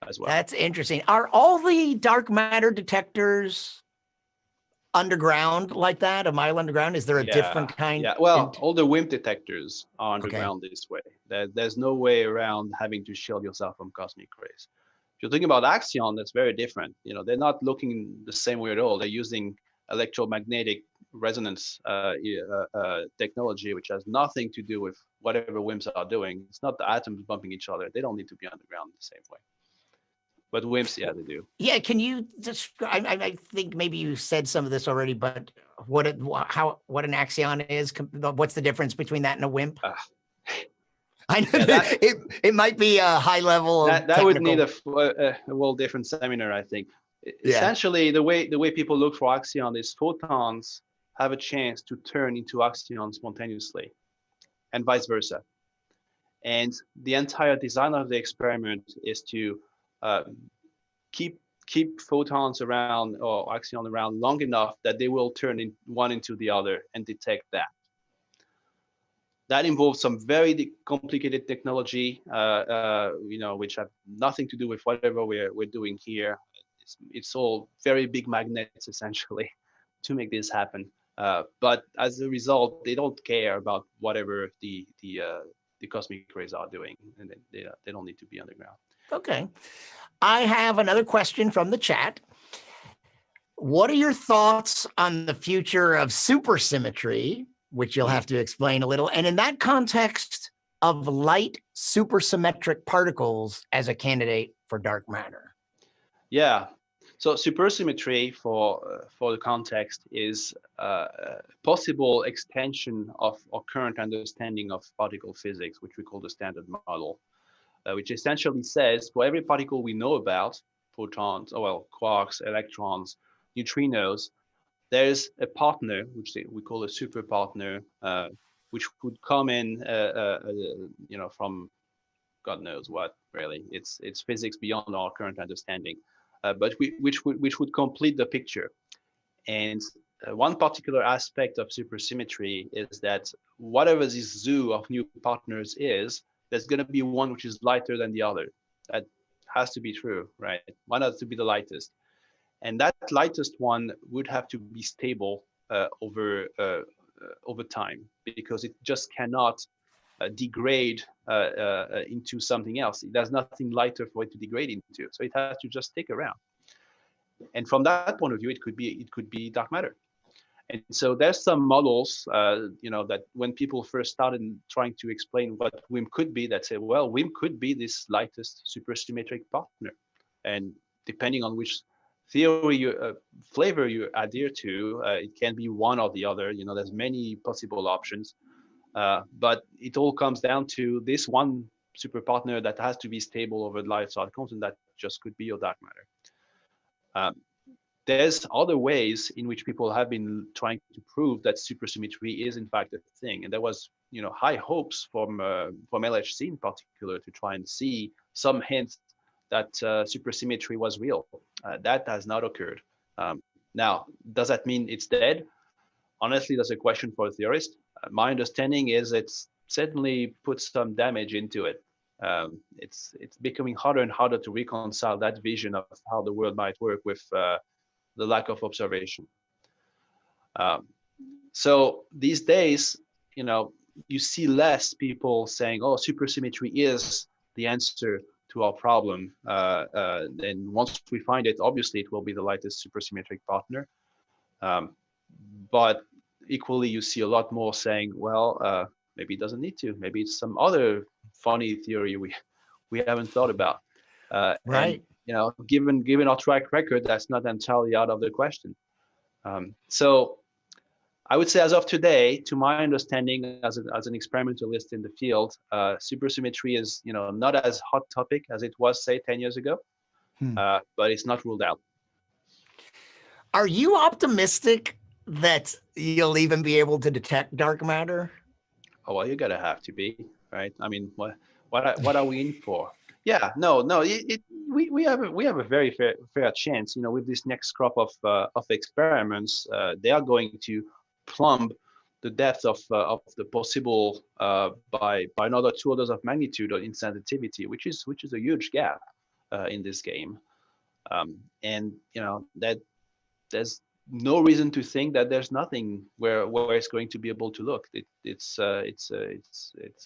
as well. That's interesting. Are all the dark matter detectors underground like that? A mile underground? Is there a different kind? Yeah, well, all the WIMP detectors are underground this way. There's no way around having to shield yourself from cosmic rays. If you're talking about accion, that's very different. They're not looking the same way at all. They're using electromagnetic resonance technology, which has nothing to do with whatever WIMPs are doing. It's not the atoms bumping each other. They don't need to be underground the same way. But WIMPs, yeah, they do. Yeah, can you describe? I think maybe you said some of this already, but what an accion is? What's the difference between that and a WIMP? I know it might be a high level. That would need a whole different seminar, I think. Yeah. Essentially, the way people look for accion is photons have a chance to turn into accion spontaneously, and vice versa. And the entire design of the experiment is to keep photons around, or accion around, long enough that they will turn one into the other and detect that. That involves some very complicated technology, which have nothing to do with whatever we're doing here. it's all very big magnets essentially to make this happen. But as a result, they don't care about whatever the cosmic rays are doing, and they don't need to be underground. Okay. I have another question from the chat. What are your thoughts on the future of supersymmetry, which you'll have to explain a little, and in that context of light supersymmetric particles as a candidate for dark matter? Yeah. So supersymmetry, for the context, is a possible extension of our current understanding of particle physics, which we call the Standard Model, which essentially says for every particle we know about, photons, quarks, electrons, neutrinos, there's a partner, which we call a super partner, which would come in, from God knows what. Really, it's physics beyond our current understanding, but which would complete the picture. And one particular aspect of supersymmetry is that whatever this zoo of new partners is, there's going to be one which is lighter than the other. That has to be true, right? One has to be the lightest. And that lightest one would have to be stable over time, because it just cannot degrade into something else. There's nothing lighter for it to degrade into, so it has to just stick around. And from that point of view, it could be dark matter. And so there's some models, that when people first started trying to explain what WIM could be, that say, well, WIM could be this lightest supersymmetric partner, and depending on which theory flavor you adhere to, it can be one or the other. There's many possible options, but it all comes down to this one super partner that has to be stable over the light cycles, and that just could be your dark matter. There's other ways in which people have been trying to prove that supersymmetry is in fact a thing, and there was high hopes from LHC in particular to try and see some hints that supersymmetry was real. That has not occurred. Now, does that mean it's dead? Honestly, that's a question for a theorist. My understanding is it's certainly put some damage into it. It's becoming harder and harder to reconcile that vision of how the world might work with the lack of observation. So these days, you see less people saying, "Oh, supersymmetry is the answer to our problem." And once we find it, obviously it will be the lightest supersymmetric partner. But equally, you see a lot more saying, "Well, maybe it doesn't need to. Maybe it's some other funny theory we haven't thought about." Right. And given our track record, that's not entirely out of the question. So I would say, as of today, to my understanding, as an experimentalist in the field, supersymmetry is not as hot topic as it was, say, 10 years ago, but it's not ruled out. Are you optimistic that you'll even be able to detect dark matter? Oh, well, you gotta have to be, right? I mean, what are we in for? Yeah, no. We have a very fair chance. With this next crop of experiments, they are going to plumb the depth of the possible by another 2 orders of magnitude in sensitivity, which is a huge gap in this game. And that there's no reason to think that there's nothing where it's going to be able to look. It's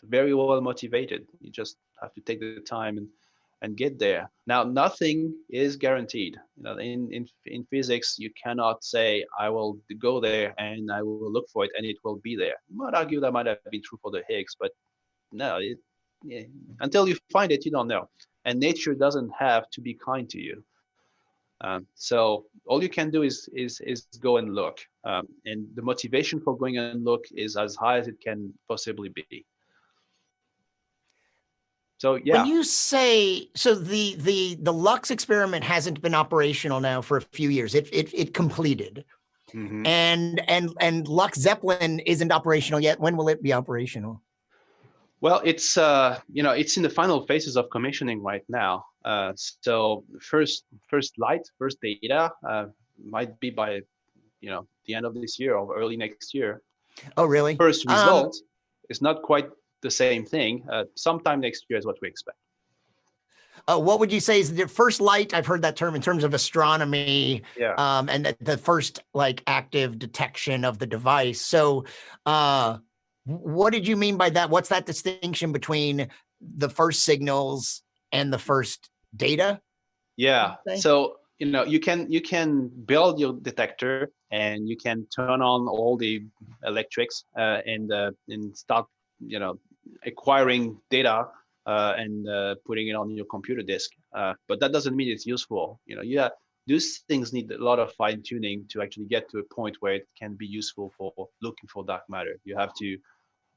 very well motivated. You just have to take the time and get there. Now, nothing is guaranteed. In physics, you cannot say, I will go there and I will look for it and it will be there. You might argue that might have been true for the Higgs, but no, until you find it, you don't know. And nature doesn't have to be kind to you. So all you can do is go and look, and the motivation for going and look is as high as it can possibly be. So yeah. When you say, so the Lux experiment hasn't been operational now for a few years. It completed, and LUX-ZEPLIN isn't operational yet. When will it be operational? Well, it's it's in the final phases of commissioning right now. So first data might be by the end of this year or early next year. Oh, really? First result is not quite the same thing. Sometime next year is what we expect. what would you say is the first light? I've heard that term in terms of astronomy, Yeah. and the first like active detection of the device. So, what did you mean by that? What's that distinction between the first signals and the first data? Yeah. Okay. So, you can build your detector and you can turn on all the electrics and start, acquiring data and putting it on your computer disk. But that doesn't mean it's useful. These things need a lot of fine tuning to actually get to a point where it can be useful for looking for dark matter. You have to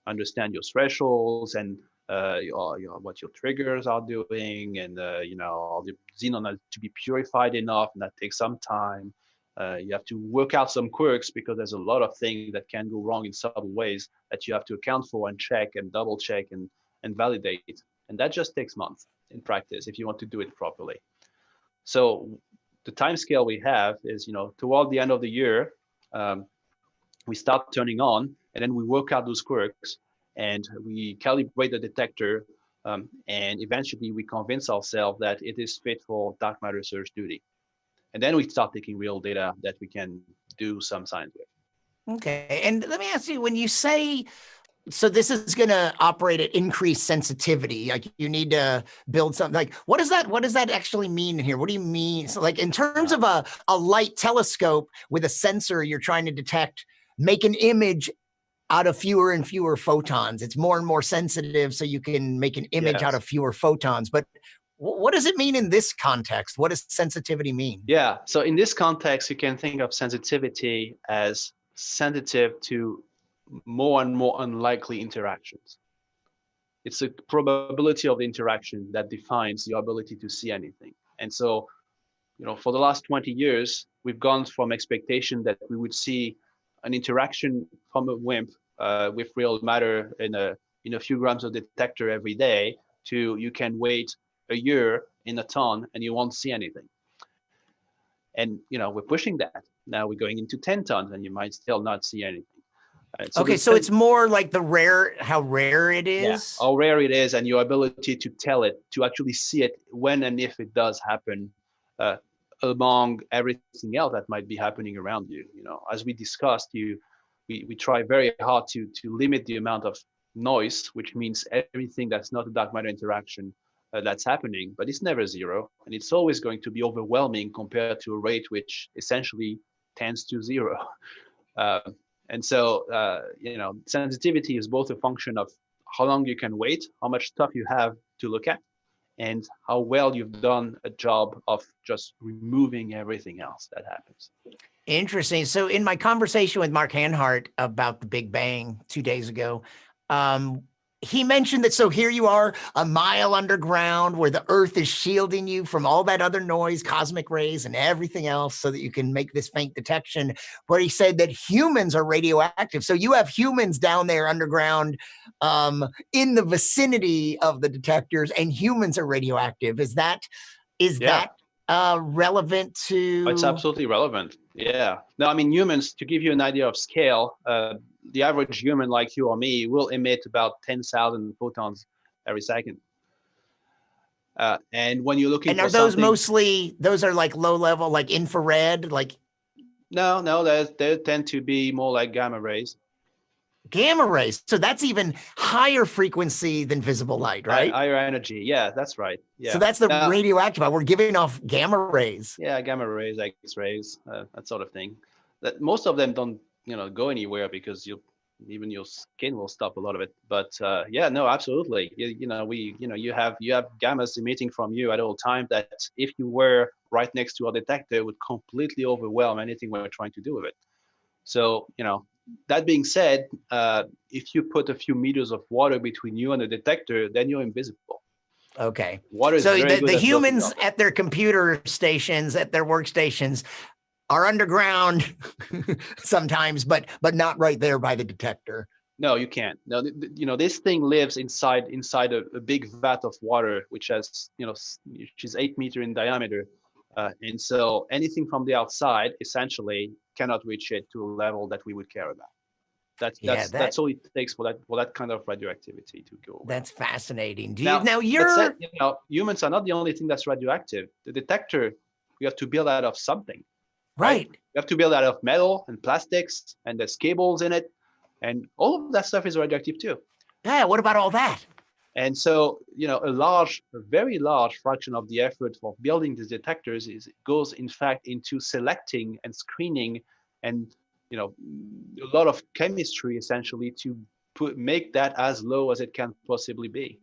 understand your thresholds and what your triggers are doing, and all the xenon has to be purified enough, and that takes some time. You have to work out some quirks because there's a lot of things that can go wrong in subtle ways that you have to account for and check and double check and validate, and that just takes months in practice if you want to do it properly. So the time scale we have is, toward the end of the year, um, we start turning on, and then we work out those quirks, and we calibrate the detector, and eventually we convince ourselves that it is fit for dark matter search duty. And then we start taking real data that we can do some science with. Okay. And let me ask you, when you say, so this is going to operate at increased sensitivity, like you need to build something, like what does that actually mean here? What do you mean? So like in terms of a light telescope with a sensor, you're trying to detect, make an image out of fewer and fewer photons. It's more and more sensitive, so you can make an image out of fewer photons. But what does it mean in this context? What does sensitivity mean? Yeah, so in this context, you can think of sensitivity as sensitive to more and more unlikely interactions. It's the probability of the interaction that defines your ability to see anything. And so, for the last 20 years, we've gone from expectation that we would see an interaction from a WIMP with real matter in a few grams of detector every day to you can wait a year in a ton and you won't see anything. And we're pushing that. Now we're going into 10 tons and you might still not see anything. Okay, so it's more like how rare it is? Yeah, how rare it is, and your ability to tell it, to actually see it when and if it does happen, among everything else that might be happening around you. As we discussed, we try very hard to limit the amount of noise, which means everything that's not a dark matter interaction that's happening, but it's never zero, and it's always going to be overwhelming compared to a rate which essentially tends to zero. And so, sensitivity is both a function of how long you can wait, how much stuff you have to look at, and how well you've done a job of just removing everything else that happens. Interesting. So in my conversation with Mark Hanhart about the Big Bang 2 days ago, he mentioned that, so here you are a mile underground where the Earth is shielding you from all that other noise, cosmic rays and everything else, so that you can make this faint detection. But he said that humans are radioactive. So you have humans down there underground in the vicinity of the detectors, and humans are radioactive. Is that relevant to? It's absolutely relevant. Yeah. No, I mean, humans, to give you an idea of scale, the average human like you or me will emit about 10,000 photons every second. And when you're looking for those something, mostly, those are like low level, like infrared, like? No, they tend to be more like gamma rays. Gamma rays. So that's even higher frequency than visible light, right? Higher energy. Yeah, that's right. Yeah. So that's the radioactive. We're giving off gamma rays. Yeah, gamma rays, X-rays, that sort of thing. That most of them don't, go anywhere because even your skin will stop a lot of it. But yeah, no, absolutely. You have gammas emitting from you at all times that if you were right next to a detector would completely overwhelm anything we're trying to do with it. So, that being said, if you put a few meters of water between you and the detector, then you're invisible. Okay. Water is so very good the at humans at their computer stations, at their workstations, are underground sometimes, but not right there by the detector. No, you can't. No, this thing lives inside a big vat of water, which has, which is 8 meters in diameter. And so anything from the outside essentially cannot reach it to a level that we would care about. That's all it takes for that kind of radioactivity to go away. That's fascinating. That said, humans are not the only thing that's radioactive. The detector, we have to build out of something, right? We have to build out of metal and plastics, and there's cables in it, and all of that stuff is radioactive too. Yeah, what about all that? And so, a very large fraction of the effort for building these detectors goes in fact into selecting and screening and, a lot of chemistry essentially to make that as low as it can possibly be.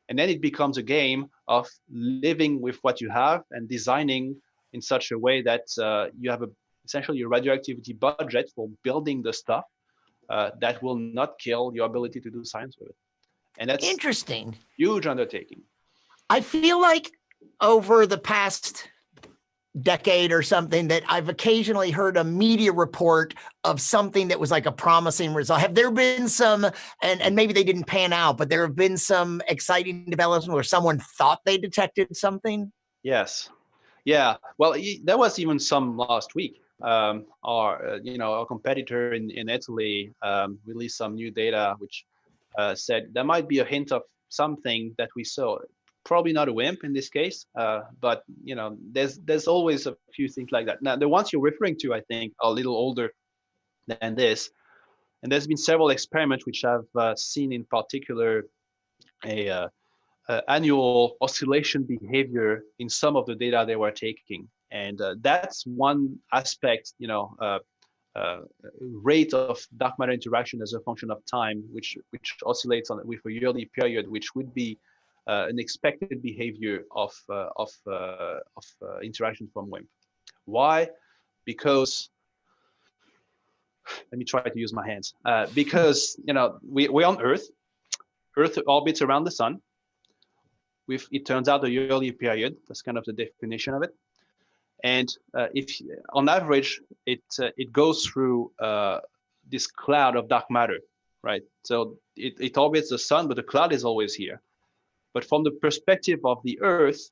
And then it becomes a game of living with what you have and designing in such a way that you have essentially a radioactivity budget for building the stuff that will not kill your ability to do science with it. And that's interesting. Huge undertaking. I feel like over the past decade or something that I've occasionally heard a media report of something that was like a promising result. Have there been some, and maybe they didn't pan out, but there have been some exciting developments where someone thought they detected something? Yes. Yeah. Well, there was even some last week. Our competitor in Italy released some new data which said there might be a hint of something that we saw. Probably not a WIMP in this case, but there's always a few things like that. Now, the ones you're referring to, I think, are a little older than this, and there's been several experiments which have seen, in particular, a annual oscillation behavior in some of the data they were taking, and that's one aspect. Rate of dark matter interaction as a function of time, which oscillates with a yearly period, which would be an expected behavior of interaction from WIMP. Why? Because let me try to use my hands. Because we're on Earth. Earth orbits around the sun. It turns out a yearly period. That's kind of the definition of it. And if on average it goes through this cloud of dark matter, right? So it orbits the sun, but the cloud is always here. But from the perspective of the Earth,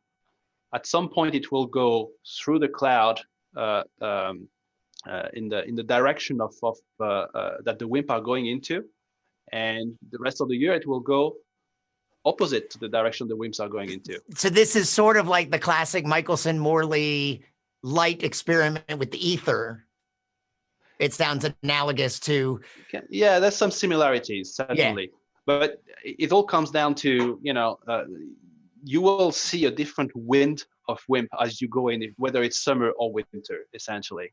at some point it will go through the cloud in the direction of that the WIMP are going into, and the rest of the year it will go opposite to the direction the WIMPs are going into. So this is sort of like the classic Michelson-Morley light experiment with the ether. It sounds analogous to. Yeah, there's some similarities, certainly. Yeah. But it all comes down to, you will see a different wind of WIMP as you go in, whether it's summer or winter, essentially.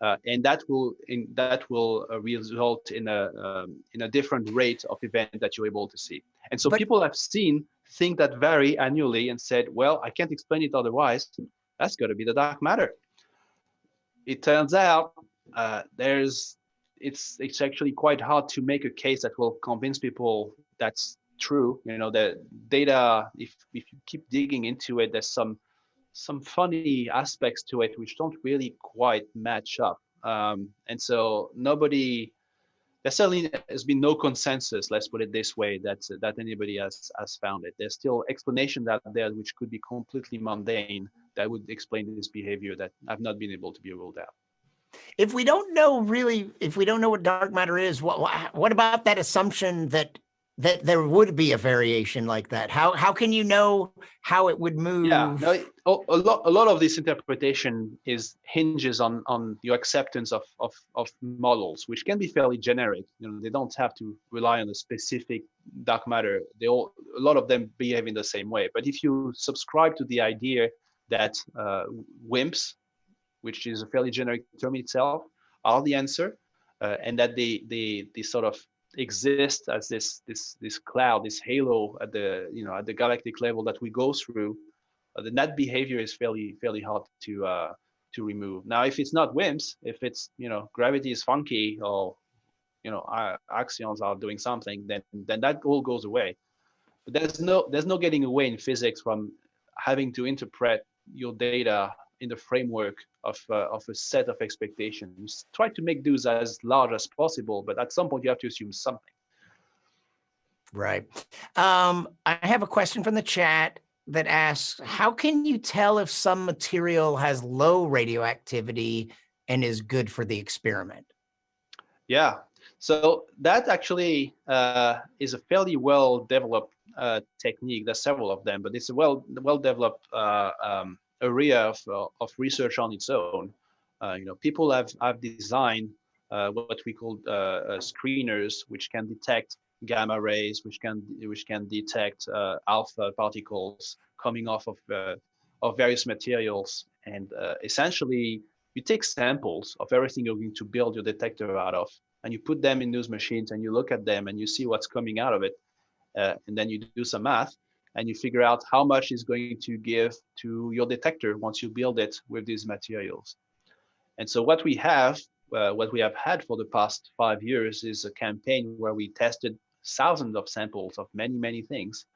And that will result in a different rate of event that you're able to see. And so people have seen things that vary annually and said, well, I can't explain it otherwise. That's got to be the dark matter. It turns out it's actually quite hard to make a case that will convince people that's true. The data, if you keep digging into it, there's some funny aspects to it which don't really quite match up. And so there certainly has been no consensus, let's put it this way, that anybody has found it. There's still explanations out there which could be completely mundane that would explain this behavior that have not been able to be ruled out. If we don't know what dark matter is, what about that assumption that there would be a variation like that? How can you know how it would move? Yeah, no, a lot of this interpretation hinges on your acceptance of models, which can be fairly generic. They don't have to rely on a specific dark matter. A lot of them behave in the same way. But if you subscribe to the idea that WIMPs, which is a fairly generic term itself, are the answer, and that they sort of exist as this cloud, this halo at the galactic level that we go through, then that behavior is fairly hard to remove. Now, if it's not WIMPs, if it's gravity is funky, or axions are doing something, then that all goes away. But there's no getting away in physics from having to interpret your data in the framework of a set of expectations. Try to make those as large as possible, but at some point you have to assume something. Right. I have a question from the chat that asks, how can you tell if some material has low radioactivity and is good for the experiment? Yeah, So that actually is a fairly well developed technique. There's several of them, but it's a well developed area of research on its own. People have designed what we call screeners, which can detect gamma rays, which can detect alpha particles coming off of various materials, and essentially you take samples of everything you're going to build your detector out of, and you put them in those machines and you look at them and you see what's coming out of it, and then you do some math and you figure out how much is going to give to your detector once you build it with these materials. And so what we have had for the past 5 years is a campaign where we tested thousands of samples of many things,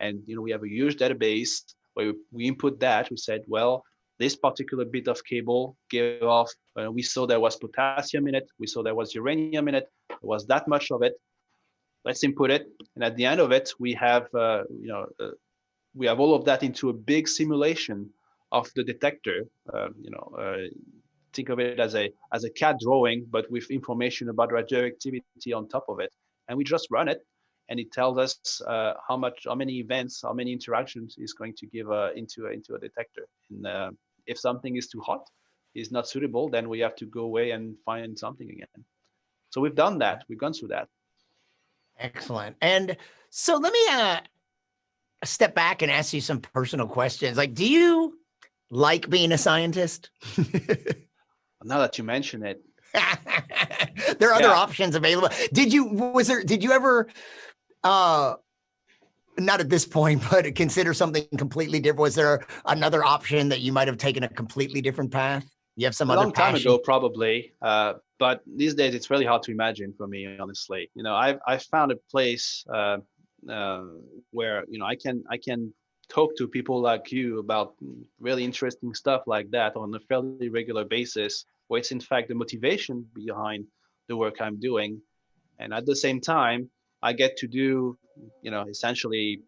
and we have a huge database where we input that. We said, well, this particular bit of cable gave off. We saw there was potassium in it. We saw there was uranium in it. There was that much of it. Let's input it, and at the end of it, we have all of that into a big simulation of the detector. Think of it as a CAD drawing, but with information about radioactivity on top of it, and we just run it, and it tells us how many events, how many interactions is going to give into a detector. And if something is too hot, is not suitable, then we have to go away and find something again. So we've done that. We've gone through that. Excellent. And so let me step back and ask you some personal questions. Like, do you like being a scientist? Now that you mention it, there are other options available. Did you ever not at this point, but consider something completely different? Was there another option that you might have taken a completely different path? You have some a other long time passion? ago, probably. But these days, it's really hard to imagine for me, honestly. I've found a place where I can talk to people like you about really interesting stuff like that on a fairly regular basis, where it's in fact the motivation behind the work I'm doing, and at the same time, I get to do essentially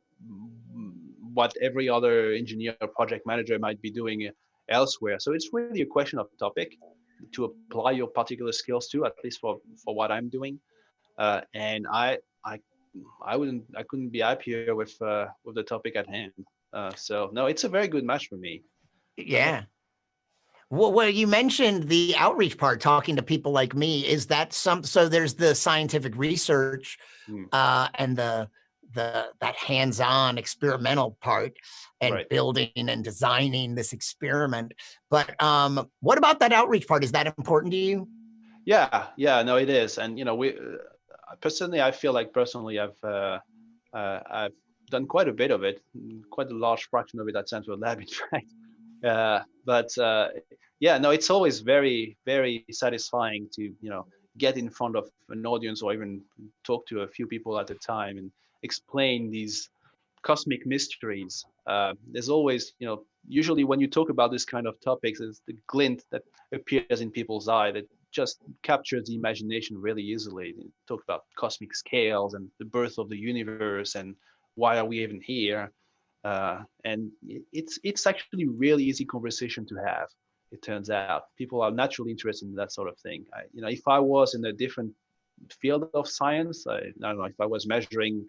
what every other engineer or project manager might be doing elsewhere. So it's really a question of topic to apply your particular skills to, at least for what I'm doing. And I couldn't be happier with the topic at hand. So no, it's a very good match for me. Yeah. Well, you mentioned the outreach part, talking to people like me. Is that so there's the scientific research and that hands-on experimental part and Right. building and designing this experiment. But what about that outreach part? Is that important to you? Yeah, no, it is. And we personally, I feel like I've done quite a bit of it, quite a large fraction of it at Sanford Lab, in fact. Yeah, no, it's always very, very satisfying to get in front of an audience or even talk to a few people at a time and explain these cosmic mysteries. There's always, usually when you talk about this kind of topics, there's the glint that appears in people's eye that just captures the imagination really easily. You talk about cosmic scales and the birth of the universe and why are we even here. And it's actually really easy conversation to have. It turns out people are naturally interested in that sort of thing. If I was in a different field of science, I don't know, if I was measuring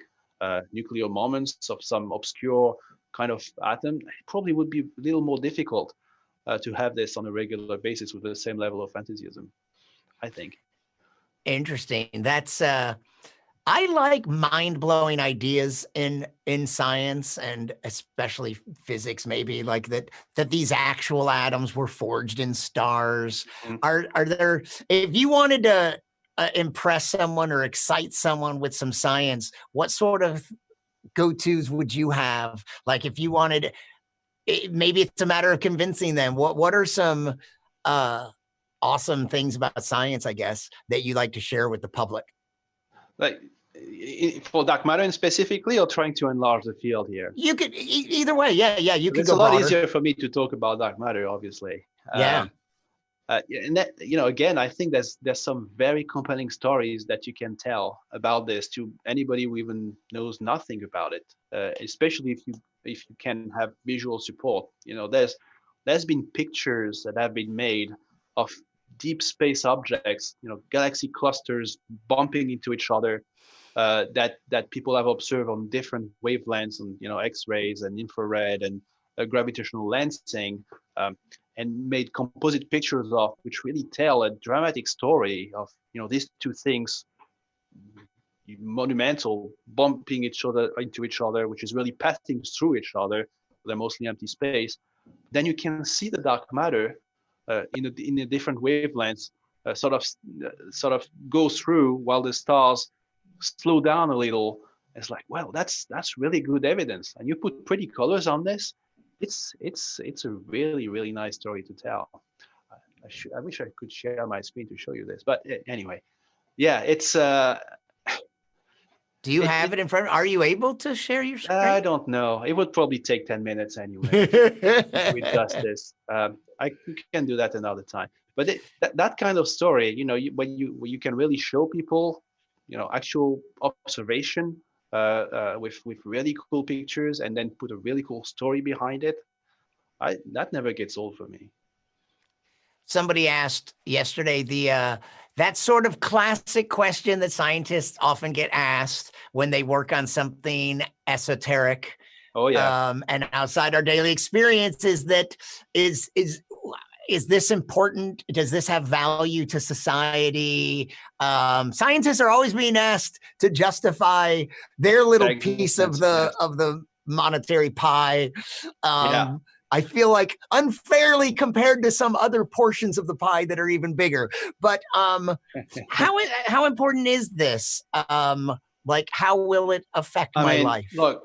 nuclear moments of some obscure kind of atom, it probably would be a little more difficult to have this on a regular basis with the same level of enthusiasm, I think. Interesting. That's I like mind-blowing ideas in science and especially physics, maybe like that these actual atoms were forged in stars. Are there, if you wanted to impress someone or excite someone with some science, what sort of go-tos would you have? Like if you wanted, maybe it's a matter of convincing them. What are some awesome things about science, I guess, that you like to share with the public? Like for dark matter specifically, or trying to enlarge the field here? You could either way. Yeah. You could go It's a lot broader. easier for me to talk about dark matter, obviously. Yeah. And that, again, I think there's some very compelling stories that you can tell about this to anybody who even knows nothing about it, especially if you can have visual support. There's been pictures that have been made of deep space objects, galaxy clusters bumping into each other, that people have observed on different wavelengths, and X-rays and infrared and gravitational lensing, um, and made composite pictures of, which really tell a dramatic story of these two things, monumental, bumping into each other, which is really passing through each other. They're mostly empty space. Then you can see the dark matter in a different wavelengths, sort of go through while the stars slow down a little. It's like, well, that's really good evidence. And you put pretty colors on this. It's a really, really nice story to tell. I wish I could share my screen to show you this, but anyway, yeah, it's. Do you have it in front? Are you able to share your screen? I don't know. It would probably take 10 minutes anyway to adjust this. I can do that another time. But that kind of story, when you can really show people, actual observation with really cool pictures, and then put a really cool story behind it, that never gets old for me. Somebody asked yesterday that sort of classic question that scientists often get asked when they work on something esoteric. Oh yeah. And outside our daily experience, is this important? Does this have value to society? Scientists are always being asked to justify their little piece of the monetary pie. Yeah. I feel like unfairly compared to some other portions of the pie that are even bigger. But how important is this? Like, how will it affect my life? Look,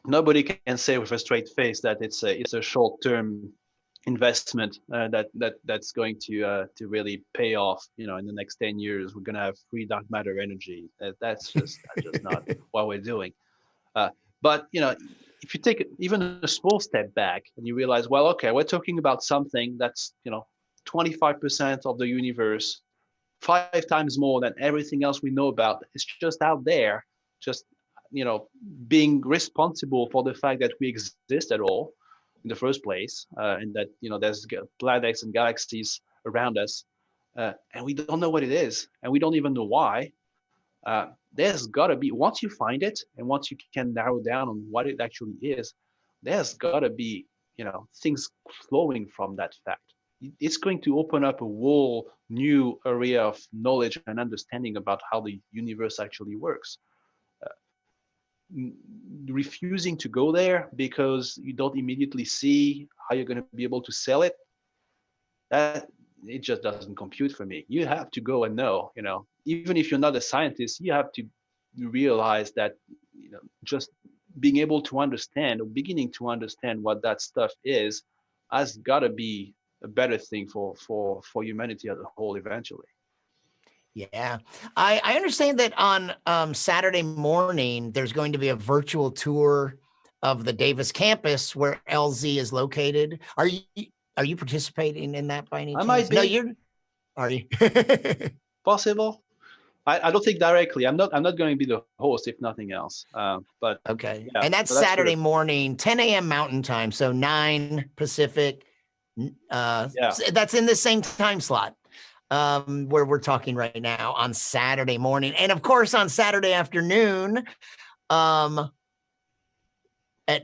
nobody can say with a straight face that it's a short-term investment that's going to really pay off. In the next 10 years, we're going to have free dark matter energy. That's just not what we're doing. But if you take even a small step back and you realize, well, okay, we're talking about something that's 25% of the universe, 5 times more than everything else we know about. It's just out there, just being responsible for the fact that we exist at all in the first place, and that there's planets and galaxies around us, and we don't know what it is, and we don't even know why. There's got to be, once you find it and once you can narrow down on what it actually is, there's got to be things flowing from that fact. It's going to open up a whole new area of knowledge and understanding about how the universe actually works. Refusing to go there because you don't immediately see how you're going to be able to sell it, that it just doesn't compute for me. You have to go and know, even if you're not a scientist, you have to realize that just being able to understand, or beginning to understand what that stuff is, has got to be a better thing for humanity as a whole eventually. Yeah, I understand that on Saturday morning there's going to be a virtual tour of the Davis campus where LZ is located. Are you participating in that by any chance? I might be. No, you're. Are you? Possible. I don't think directly. I'm not going to be the host, if nothing else. But okay, yeah, and that's Saturday morning, 10 a.m. Mountain Time, so 9 Pacific. That's in the same time slot where we're talking right now on Saturday morning, and of course on Saturday afternoon, at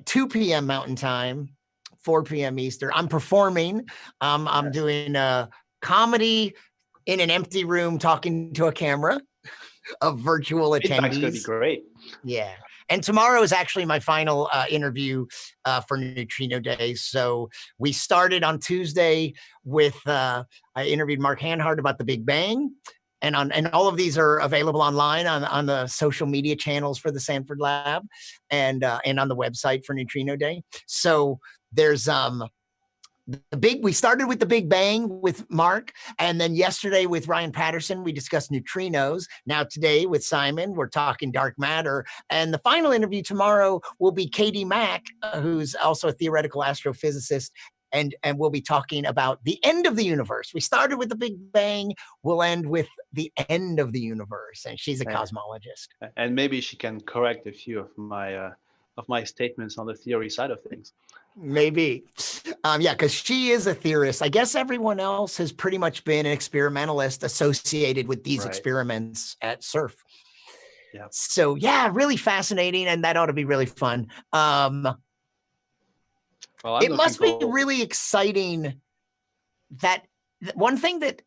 2 p.m. Mountain Time, 4 p.m. Eastern. I'm performing. I'm doing a comedy in an empty room, talking to a camera of virtual attendees. It's going to be great. Yeah. And tomorrow is actually my final interview for Neutrino Day. So we started on Tuesday with, I interviewed Mark Hanhart about the Big Bang. And all of these are available online on the social media channels for the Sanford Lab and on the website for Neutrino Day. So there's we started with the Big Bang with Mark, and then yesterday with Ryan Patterson, we discussed neutrinos. Now today with Simon, we're talking dark matter. And the final interview tomorrow will be Katie Mack, who's also a theoretical astrophysicist, and we'll be talking about the end of the universe. We started with the Big Bang, we'll end with the end of the universe, and she's a cosmologist. And maybe she can correct a few of my of my statements on the theory side of things. Maybe. Yeah, because she is a theorist. I guess everyone else has pretty much been an experimentalist associated with these experiments at SURF. Yeah. So yeah, really fascinating, and that ought to be really fun. Well, it must be really exciting that one thing that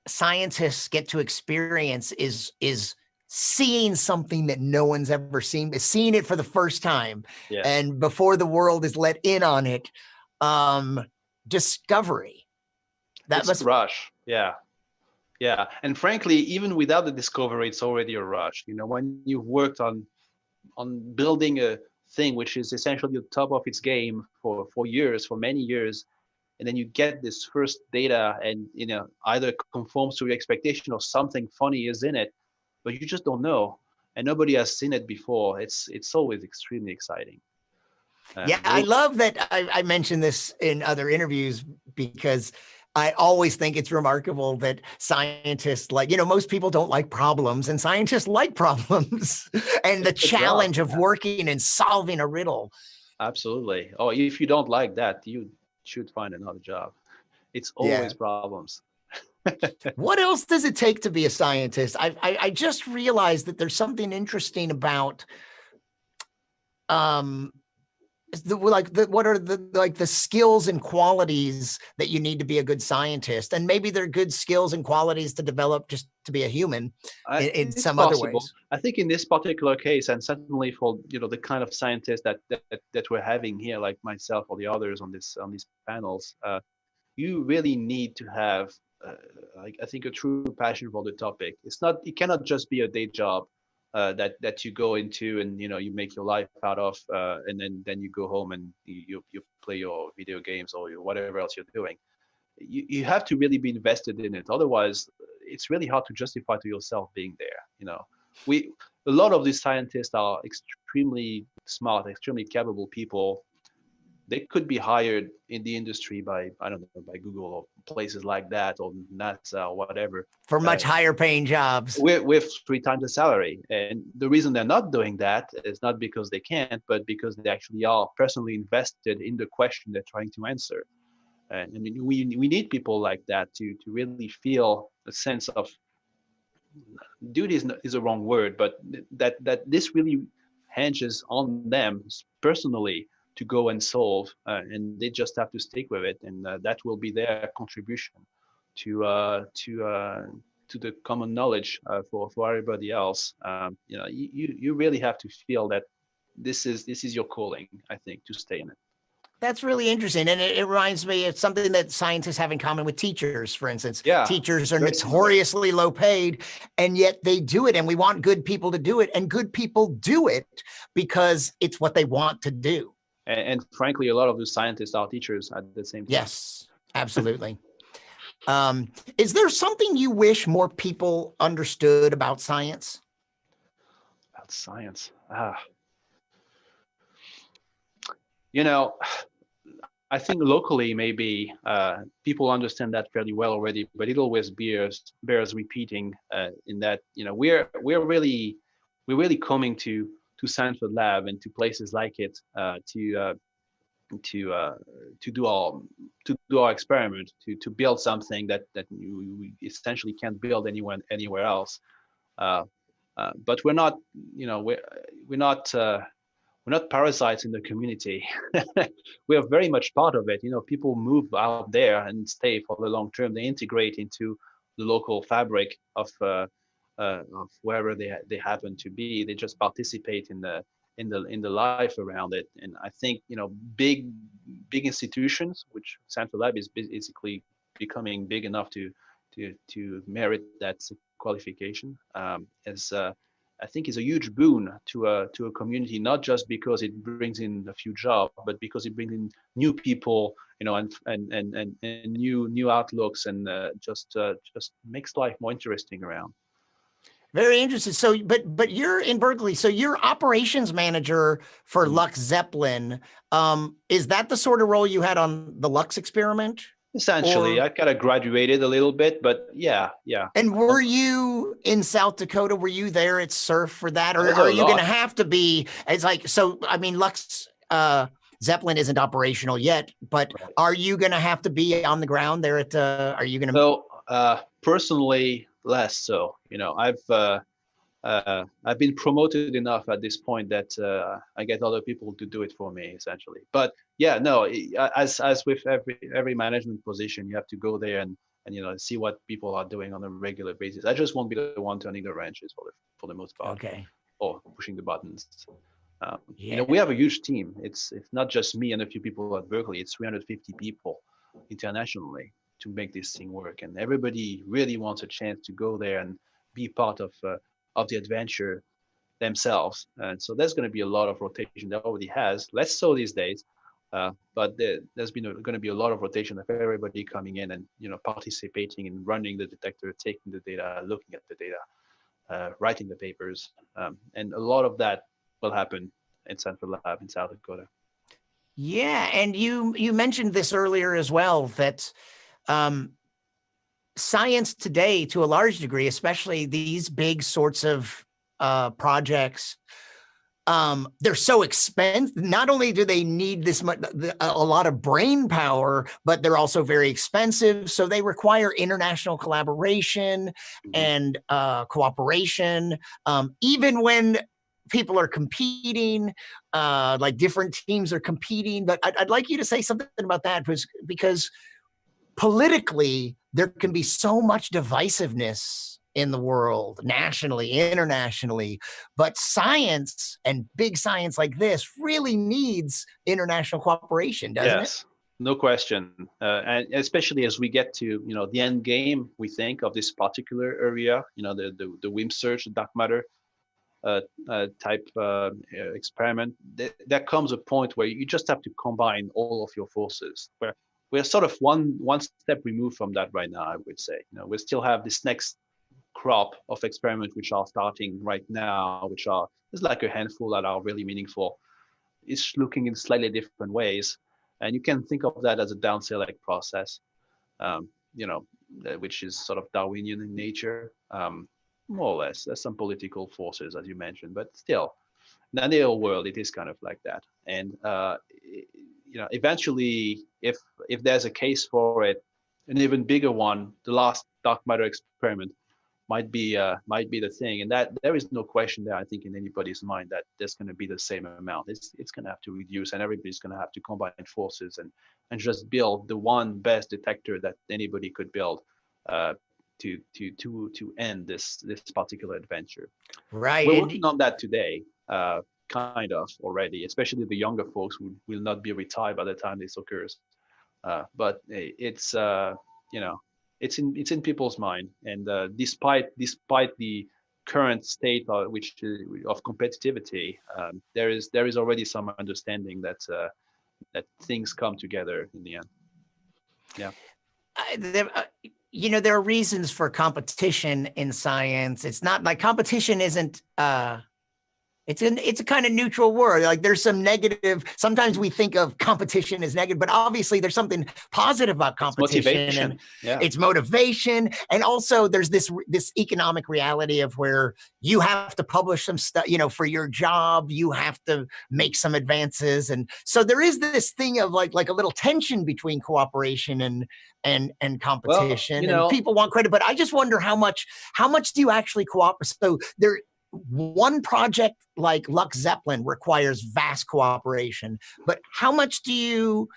scientists get to experience is seeing something that no one's ever seen, is seeing it for the first time. Yes. And before the world is let in on it, discovery. That must a rush. Yeah. Yeah. And frankly, even without the discovery, it's already a rush. You know, when you've worked on building a thing which is essentially the top of its game for years, for many years, and then you get this first data and, you know, either conforms to your expectation or something funny is in it, but you just don't know. And nobody has seen it before. It's always extremely exciting. Yeah, I love that. I mentioned this in other interviews because I always think it's remarkable that scientists, like, you know, most people don't like problems, and scientists like problems and the challenge of working and solving a riddle. Absolutely. Oh, if you don't like that, you should find another job. It's always problems. What else does it take to be a scientist? I just realized that there's something interesting about what are the skills and qualities that you need to be a good scientist, and maybe they're good skills and qualities to develop just to be a human in some other ways. I think in this particular case, and certainly for, you know, the kind of scientists that we're having here, like myself or the others on these panels, you really need to have I think a true passion for the topic. It cannot just be a day job that you go into and, you know, you make your life out of, and then you go home and you play your video games or whatever else you're doing. You have to really be invested in it. Otherwise, it's really hard to justify to yourself being there. You know, a lot of these scientists are extremely smart, extremely capable people. They could be hired in the industry by, I don't know, by Google or places like that, or NASA or whatever, for much higher paying jobs with 3 times the salary. And the reason they're not doing that is not because they can't, but because they actually are personally invested in the question they're trying to answer. And I mean, we need people like that to really feel a sense of duty is a wrong word, but that this really hinges on them personally to go and solve, and they just have to stick with it, and that will be their contribution to the common knowledge for everybody else. You know, you really have to feel that this is your calling, I think, to stay in it. That's really interesting. And it reminds me of something that scientists have in common with teachers, for instance. Yeah, teachers are notoriously low paid, and yet they do it. And we want good people to do it. And good people do it because it's what they want to do. And frankly, a lot of the scientists are teachers at the same time. Yes, absolutely. Is there something you wish more people understood about science? About science? You know, I think locally maybe people understand that fairly well already, but it always bears repeating in that, you know, we're really coming to Sanford Lab and to places like it to do our experiment, to build something that you essentially can't build anywhere else. But we're not, you know, we're not parasites in the community. We are very much part of it. You know, people move out there and stay for the long term. They integrate into the local fabric of wherever they happen to be. They just participate in the life around it. And I think, you know, big institutions, which Sanford Lab is basically becoming big enough to merit that qualification, I think is a huge boon to a community, not just because it brings in a few jobs, but because it brings in new people, you know, and new outlooks, and just makes life more interesting around. Very interesting. So, but you're in Berkeley, so you're operations manager for LUX-ZEPLIN. Is that the sort of role you had on the Lux Experiment? Essentially, Or I kind of graduated a little bit, but yeah. and were you in South Dakota? Were you there at SURF for that, I or was there are a you going to lot. have to be? It's like so. I mean, Lux Zeppelin isn't operational yet, but Right. are you going to have to be on the ground there at? Are you going to? So personally, less so. I've been promoted enough at this point that I get other people to do it for me, essentially. But yeah, no, as with every management position, you have to go there and see what people are doing on a regular basis. I just won't be the one turning the wrenches for the most part, Okay. or pushing the buttons. Yeah. We have a huge team. It's not just me and a few people at Berkeley. It's 350 people internationally to make this thing work, and everybody really wants a chance to go there and be part of the adventure themselves. And so there's going to be a lot of rotation. There already has, less so these days, but there's been going to be a lot of rotation of everybody coming in and participating in running the detector, taking the data, looking at the data, writing the papers, and a lot of that will happen in Sanford Lab in South Dakota. Yeah, and you mentioned this earlier as well, that science today, to a large degree, especially these big sorts of projects, they're so expensive. Not only do they need this much, a lot of brain power, but they're also very expensive. So they require international collaboration and cooperation. Even when people are competing, like different teams are competing. But I'd like you to say something about that, because politically, there can be so much divisiveness in the world, nationally, internationally, but science and big science like this really needs international cooperation, doesn't it? Yes, no question. And especially as we get to the end game, we think of this particular area, the WIM search, the dark matter type experiment. There comes a point where you just have to combine all of your forces. Where we're sort of one step removed from that right now, I would say. We still have this next crop of experiments which are starting right now, there's like a handful that are really meaningful. It's looking in slightly different ways, and you can think of that as a down select process, um, which is sort of Darwinian in nature, more or less. There's some political forces, as you mentioned, but still, in the real world, it is kind of like that. And eventually, if there's a case for it, an even bigger one, the last dark matter experiment might be the thing, and that there is no question there, I think, in anybody's mind that there's going to be the same amount. It's going to have to reduce, and everybody's going to have to combine forces and just build the one best detector that anybody could build to end this particular adventure. Right. We're And working on that today, kind of already, especially the younger folks who will not be retired by the time this occurs. But it's it's in people's mind, and despite the current state of competitivity, there is already some understanding that things come together in the end. Yeah. there are reasons for competition in science. It's not like competition isn't it's a kind of neutral word. Like there's some negative. Sometimes we think of competition as negative, but obviously there's something positive about competition. It's motivation. And it's motivation. And also there's this economic reality of where you have to publish some stuff, for your job, you have to make some advances. And so there is this thing of like a little tension between cooperation and competition. Well, and people want credit, but I just wonder how much do you actually cooperate? So one project like LUX-ZEPLIN requires vast cooperation, but how much do you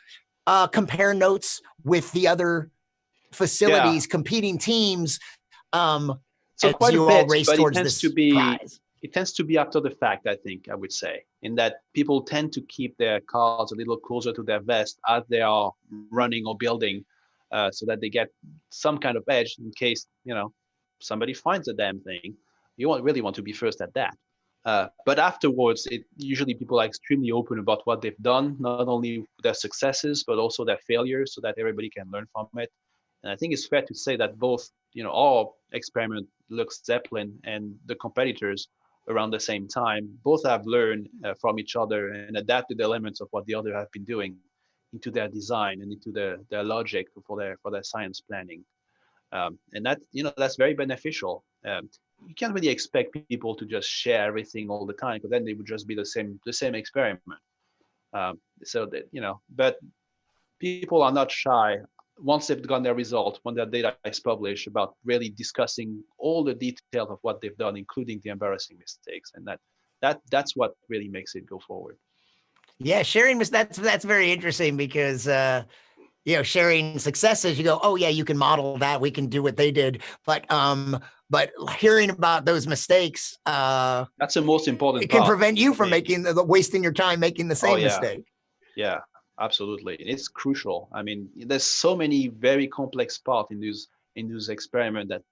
compare notes with the other facilities, competing teams, so as quite you a bit, all race but towards this prize? It tends to be after the fact, I think, I would say, in that people tend to keep their cards a little closer to their vest as they are running or building, so that they get some kind of edge in case somebody finds a damn thing. You really want to be first at that. But afterwards, usually people are extremely open about what they've done, not only their successes, but also their failures, so that everybody can learn from it. And I think it's fair to say that both, our experiment, LUX-ZEPLIN, and the competitors around the same time, both have learned from each other and adapted elements of what the other have been doing into their design and into their logic for their science planning. And that, that's very beneficial. You can't really expect people to just share everything all the time, because then they would just be the same experiment. So that, but people are not shy once they've gotten their result, when their data is published, about really discussing all the details of what they've done, including the embarrassing mistakes, and that's what really makes it go forward. Yeah, sharing that's very interesting, because sharing successes, you go, oh yeah, you can model that, we can do what they did, but hearing about those mistakes, that's the most important it can part. prevent you from wasting your time making the same mistake. Yeah, absolutely. It's crucial. I mean, there's so many very complex parts in those experiments that,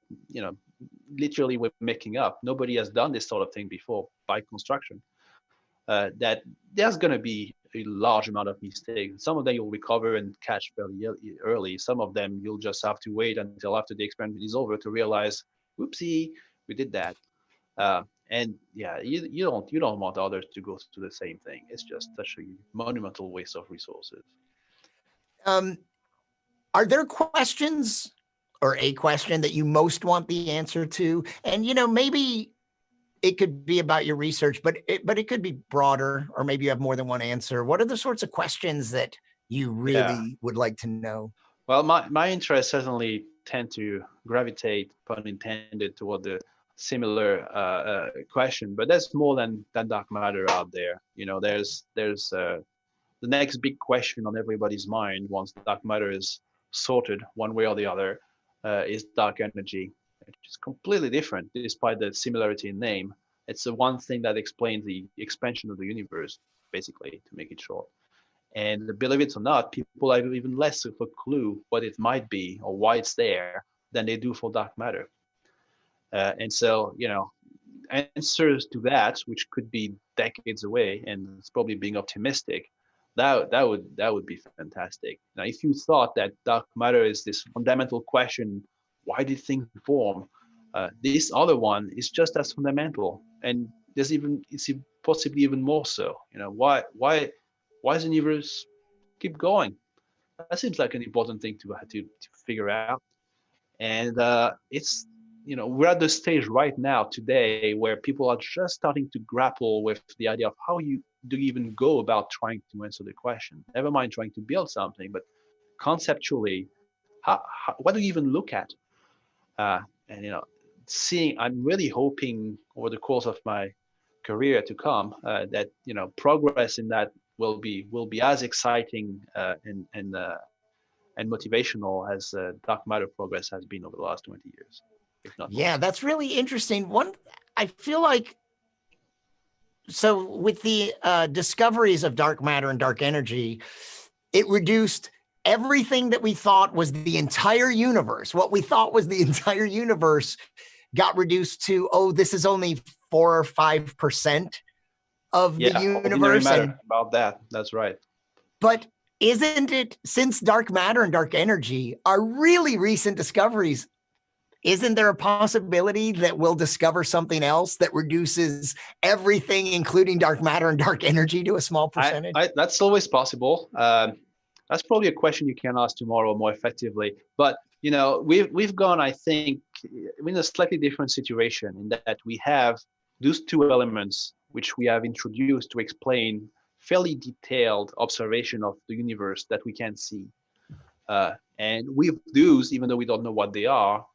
literally we're making up. Nobody has done this sort of thing before by construction. That there's going to be a large amount of mistakes. Some of them you'll recover and catch fairly early. Some of them you'll just have to wait until after the experiment is over to realize, whoopsie, we did that. And yeah, you don't want others to go through the same thing. It's just such a monumental waste of resources. Are there questions or a question that you most want the answer to? And maybe it could be about your research, but it could be broader, or maybe you have more than one answer. What are the sorts of questions that you really would like to know? Well, my interests certainly tend to gravitate, pun intended, toward the similar question, but there's more than dark matter out there. There's the next big question on everybody's mind once dark matter is sorted one way or the other, is dark energy, which is completely different despite the similarity in name. It's the one thing that explains the expansion of the universe, basically, to make it short. And believe it or not, people have even less of a clue what it might be or why it's there than they do for dark matter. And so, answers to that, which could be decades away, and it's probably being optimistic, that would be fantastic. Now, if you thought that dark matter is this fundamental question, why did things form? This other one is just as fundamental, and it's possibly even more so. Why does the universe keep going? That seems like an important thing to figure out. And it's we're at the stage right now today where people are just starting to grapple with the idea of how you even go about trying to answer the question. Never mind trying to build something, but conceptually, what do you even look at? And I'm really hoping over the course of my career to come that progress in that will be as exciting and motivational as dark matter progress has been over the last 20 years, if not more. Yeah, that's really interesting. I feel like, so with the discoveries of dark matter and dark energy, it reduced everything that we thought was the entire universe. What we thought was the entire universe got reduced to, this is only 4 or 5% of the universe. Matter about that. That's right. But isn't it, since dark matter and dark energy are really recent discoveries, isn't there a possibility that we'll discover something else that reduces everything, including dark matter and dark energy, to a small percentage? That's always possible. That's probably a question you can ask tomorrow more effectively. But we've gone, I think, in a slightly different situation in that we have those two elements which we have introduced to explain fairly detailed observation of the universe that we can see. And with those, even though we don't know what they are,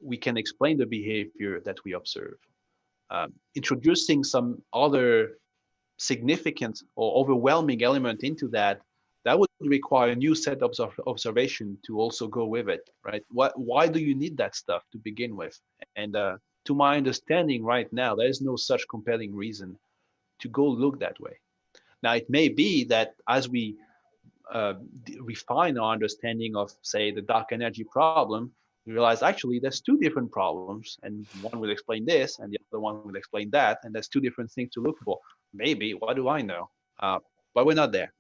we can explain the behavior that we observe. Introducing some other significant or overwhelming element into that would require a new set of observation to also go with it, right? Why do you need that stuff to begin with? And to my understanding right now, there is no such compelling reason to go look that way. Now, it may be that as we refine our understanding of, say, the dark energy problem, we realize actually there's two different problems, and one will explain this, and the other one will explain that, and there's two different things to look for. Maybe, what do I know? But we're not there.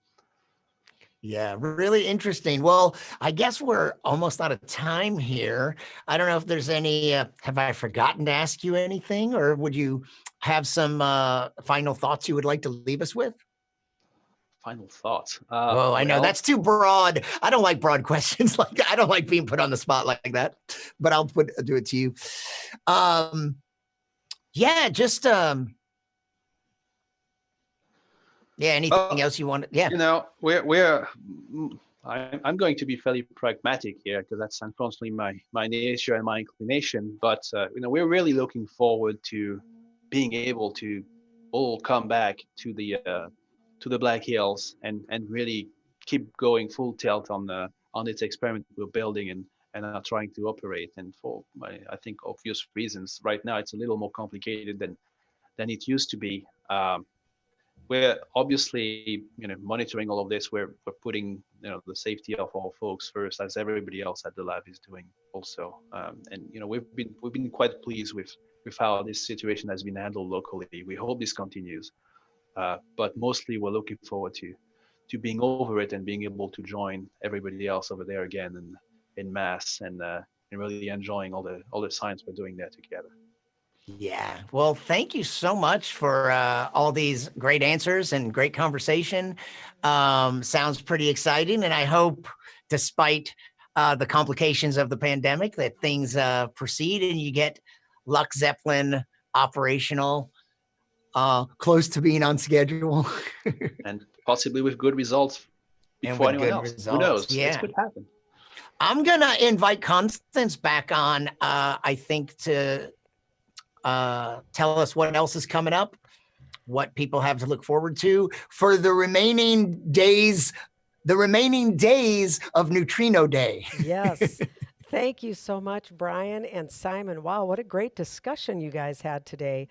Yeah, really interesting. Well, I guess we're almost out of time here. I don't know if there's any, have I forgotten to ask you anything, or would you have some final thoughts you would like to leave us with? Final thoughts. Whoa, I know that's too broad. I don't like broad questions like that. I don't like being put on the spot like that, but I'll do it to you. Yeah, just yeah, anything else you want? Yeah. You know, I'm going to be fairly pragmatic here because that's unfortunately my nature and my inclination. But you know, we're really looking forward to being able to all come back to the Black Hills and really keep going full tilt on this experiment we're building and are trying to operate. And for I think obvious reasons, right now it's a little more complicated than it used to be. We're obviously, you know, monitoring all of this. We're putting, you know, the safety of our folks first, as everybody else at the lab is doing also. And you know, we've been quite pleased with how this situation has been handled locally. We hope this continues, but mostly we're looking forward to being over it and being able to join everybody else over there again and in mass and really enjoying all the science we're doing there together. Yeah. Well, thank you so much for all these great answers and great conversation. Sounds pretty exciting. And I hope, despite the complications of the pandemic, that things proceed and you get LUX-ZEPLIN operational, close to being on schedule. And possibly with good results before anyone else. Results. Who knows? Yeah. This could happen. I'm going to invite Constance back on, I think, to tell us what else is coming up, what people have to look forward to for the remaining days of Neutrino Day. Yes. Thank you so much, Brian and Simon. Wow, what a great discussion you guys had today.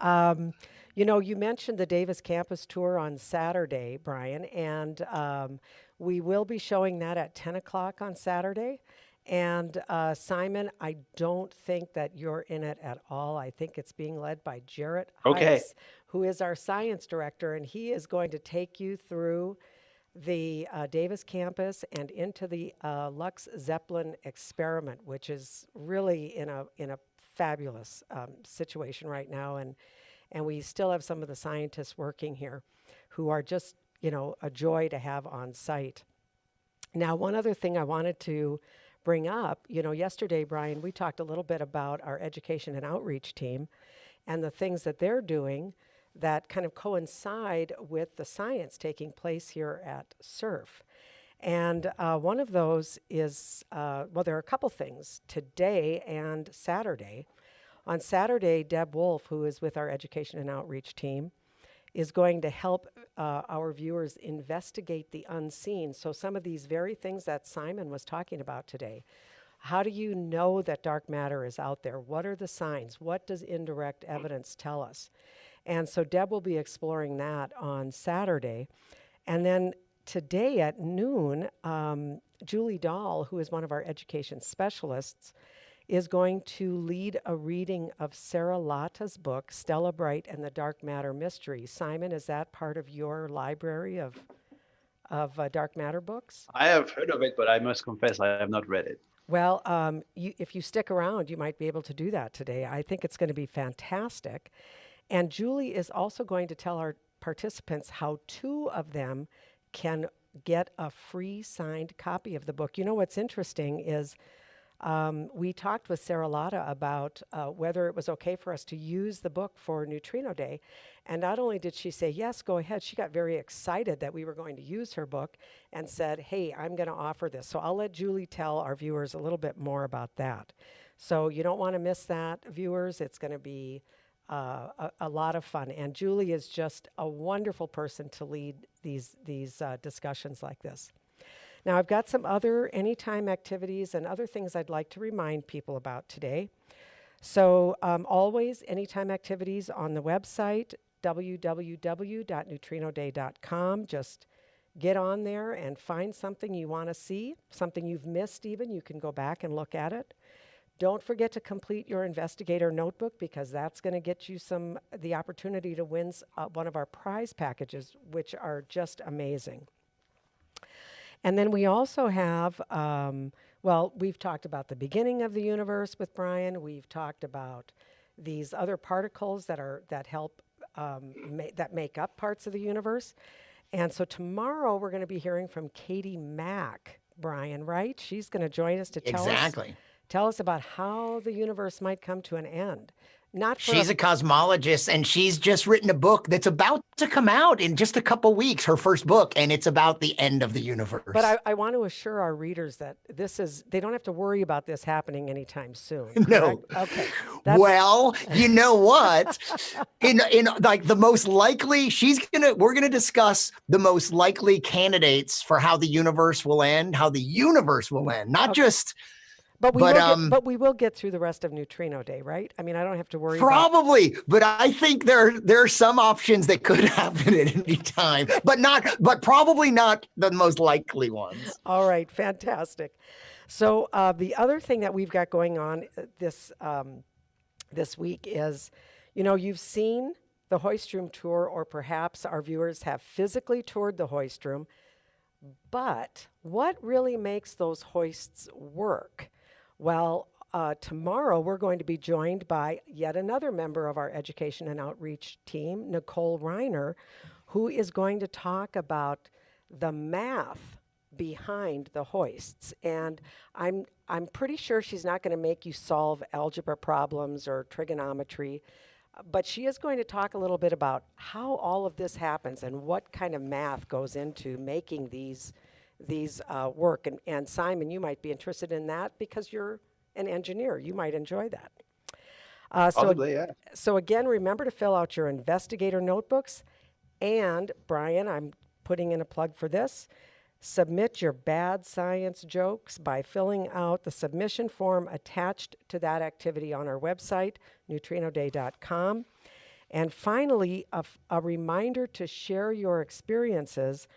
You know, you mentioned the Davis campus tour on Saturday, Brian, and we will be showing that at 10 o'clock on Saturday. And Simon, I don't think that you're in it at all. I think it's being led by Jarrett Heiss, who is our science director, and he is going to take you through the Davis campus and into the LUX-ZEPLIN experiment, which is really in a fabulous situation right now, and we still have some of the scientists working here who are just, you know, a joy to have on site. Now, one other thing I wanted to bring up, you know, yesterday, Brian, we talked a little bit about our education and outreach team and the things that they're doing that kind of coincide with the science taking place here at SURF. And one of those is, well, there are a couple things today and Saturday. On Saturday, Deb Wolf, who is with our education and outreach team, is going to help our viewers investigate the unseen. So some of these very things that Simon was talking about today. How do you know that dark matter is out there? What are the signs? What does indirect evidence tell us? And so Deb will be exploring that on Saturday. And then today at noon, Julie Dahl, who is one of our education specialists, is going to lead a reading of Sarah Lata's book, Stella Bright and the Dark Matter Mystery. Simon, is that part of your library of dark matter books? I have heard of it, but I must confess I have not read it. Well, if you stick around, you might be able to do that today. I think it's going to be fantastic. And Julie is also going to tell our participants how 2 of them can get a free signed copy of the book. You know what's interesting is we talked with Sarah Lata about whether it was okay for us to use the book for Neutrino Day. And not only did she say, yes, go ahead, she got very excited that we were going to use her book and said, hey, I'm going to offer this. So I'll let Julie tell our viewers a little bit more about that. So you don't want to miss that, viewers. It's going to be a lot of fun. And Julie is just a wonderful person to lead these discussions like this. Now, I've got some other anytime activities and other things I'd like to remind people about today. So always anytime activities on the website, www.neutrinoday.com. Just get on there and find something you want to see, something you've missed even. You can go back and look at it. Don't forget to complete your investigator notebook, because that's going to get you the opportunity to win one of our prize packages, which are just amazing. And then we also have, well, we've talked about the beginning of the universe with Brian. We've talked about these other particles that help that make up parts of the universe. And so tomorrow we're going to be hearing from Katie Mack, Brian, right? She's going to join us to Exactly. tell us about how the universe might come to an end. Not for She's a cosmologist, and she's just written a book that's about to come out in just a couple weeks, her first book, and it's about the end of the universe. But I want to assure our readers that they don't have to worry about this happening anytime soon. No. Correct? Okay. Well, you know what? in like the most likely, we're gonna discuss the most likely candidates for how the universe will end, not just. But we will get through the rest of Neutrino Day, right? I mean, I don't have to worry. Probably, but I think there are some options that could happen at any time, but probably not the most likely ones. All right, fantastic. So the other thing that we've got going on this week is, you've seen the hoist room tour, or perhaps our viewers have physically toured the hoist room. But what really makes those hoists work? Well, tomorrow we're going to be joined by yet another member of our education and outreach team, Nicole Reiner, who is going to talk about the math behind the hoists. And I'm pretty sure she's not going to make you solve algebra problems or trigonometry, but she is going to talk a little bit about how all of this happens and what kind of math goes into making these work. And Simon, you might be interested in that because you're an engineer. You might enjoy that. Possibly, yeah. So again, remember to fill out your investigator notebooks. And Brian, I'm putting in a plug for this. Submit your bad science jokes by filling out the submission form attached to that activity on our website, neutrinoday.com. And finally, a reminder to share your experiences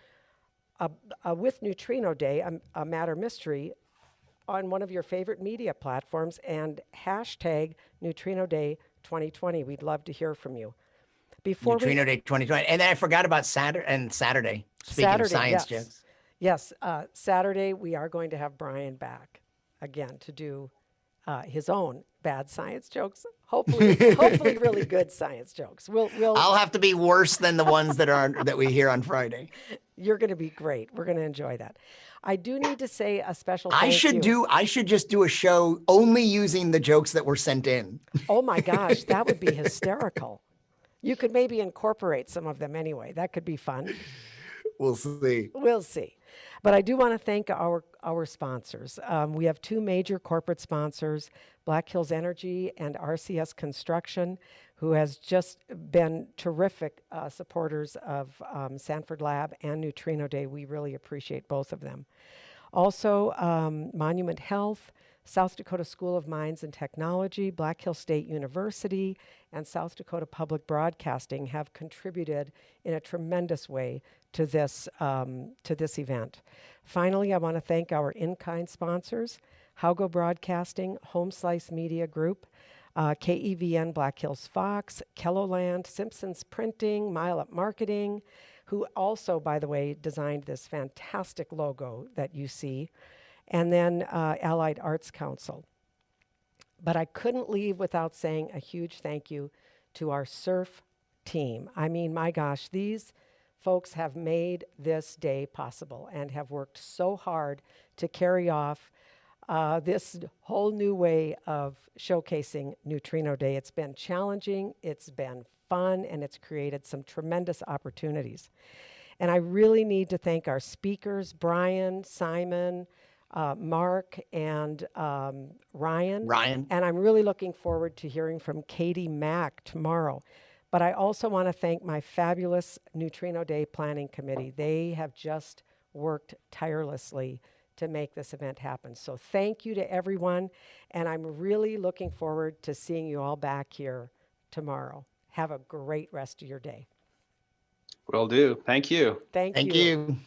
with Neutrino Day, a matter mystery, on one of your favorite media platforms, and hashtag Neutrino Day 2020. We'd love to hear from you. Neutrino Day 2020. And then I forgot about Saturday. Speaking of science jokes. Yes, Saturday we are going to have Brian back again to do his own bad science jokes. Hopefully really good science jokes. I'll have to be worse than the ones that we hear on Friday. You're going to be great. We're going to enjoy that. I do need to say a special thank you. I should just do a show only using the jokes that were sent in. Oh my gosh, that would be hysterical. You could maybe incorporate some of them anyway. That could be fun. We'll see. We'll see. But I do want to thank our sponsors. We have two major corporate sponsors, Black Hills Energy and RCS Construction, who has just been terrific supporters of Sanford Lab and Neutrino Day. We really appreciate both of them. Also, Monument Health, South Dakota School of Mines and Technology, Black Hills State University, and South Dakota Public Broadcasting have contributed in a tremendous way to this event. Finally, I want to thank our in-kind sponsors, Haugo Broadcasting, Home Slice Media Group, KEVN Black Hills Fox, Kelloland, Simpsons Printing, Mile Up Marketing, who also, by the way, designed this fantastic logo that you see, and then Allied Arts Council. But I couldn't leave without saying a huge thank you to our SURF team. I mean, my gosh, these folks have made this day possible and have worked so hard to carry off this whole new way of showcasing Neutrino Day. It's been challenging, it's been fun, and it's created some tremendous opportunities. And I really need to thank our speakers, Brian, Simon, Mark, and Ryan. And I'm really looking forward to hearing from Katie Mack tomorrow. But I also want to thank my fabulous Neutrino Day Planning Committee. They have just worked tirelessly to make this event happen. So thank you to everyone, and I'm really looking forward to seeing you all back here tomorrow. Have a great rest of your day. Will do. Thank you. Thank you. Thank you.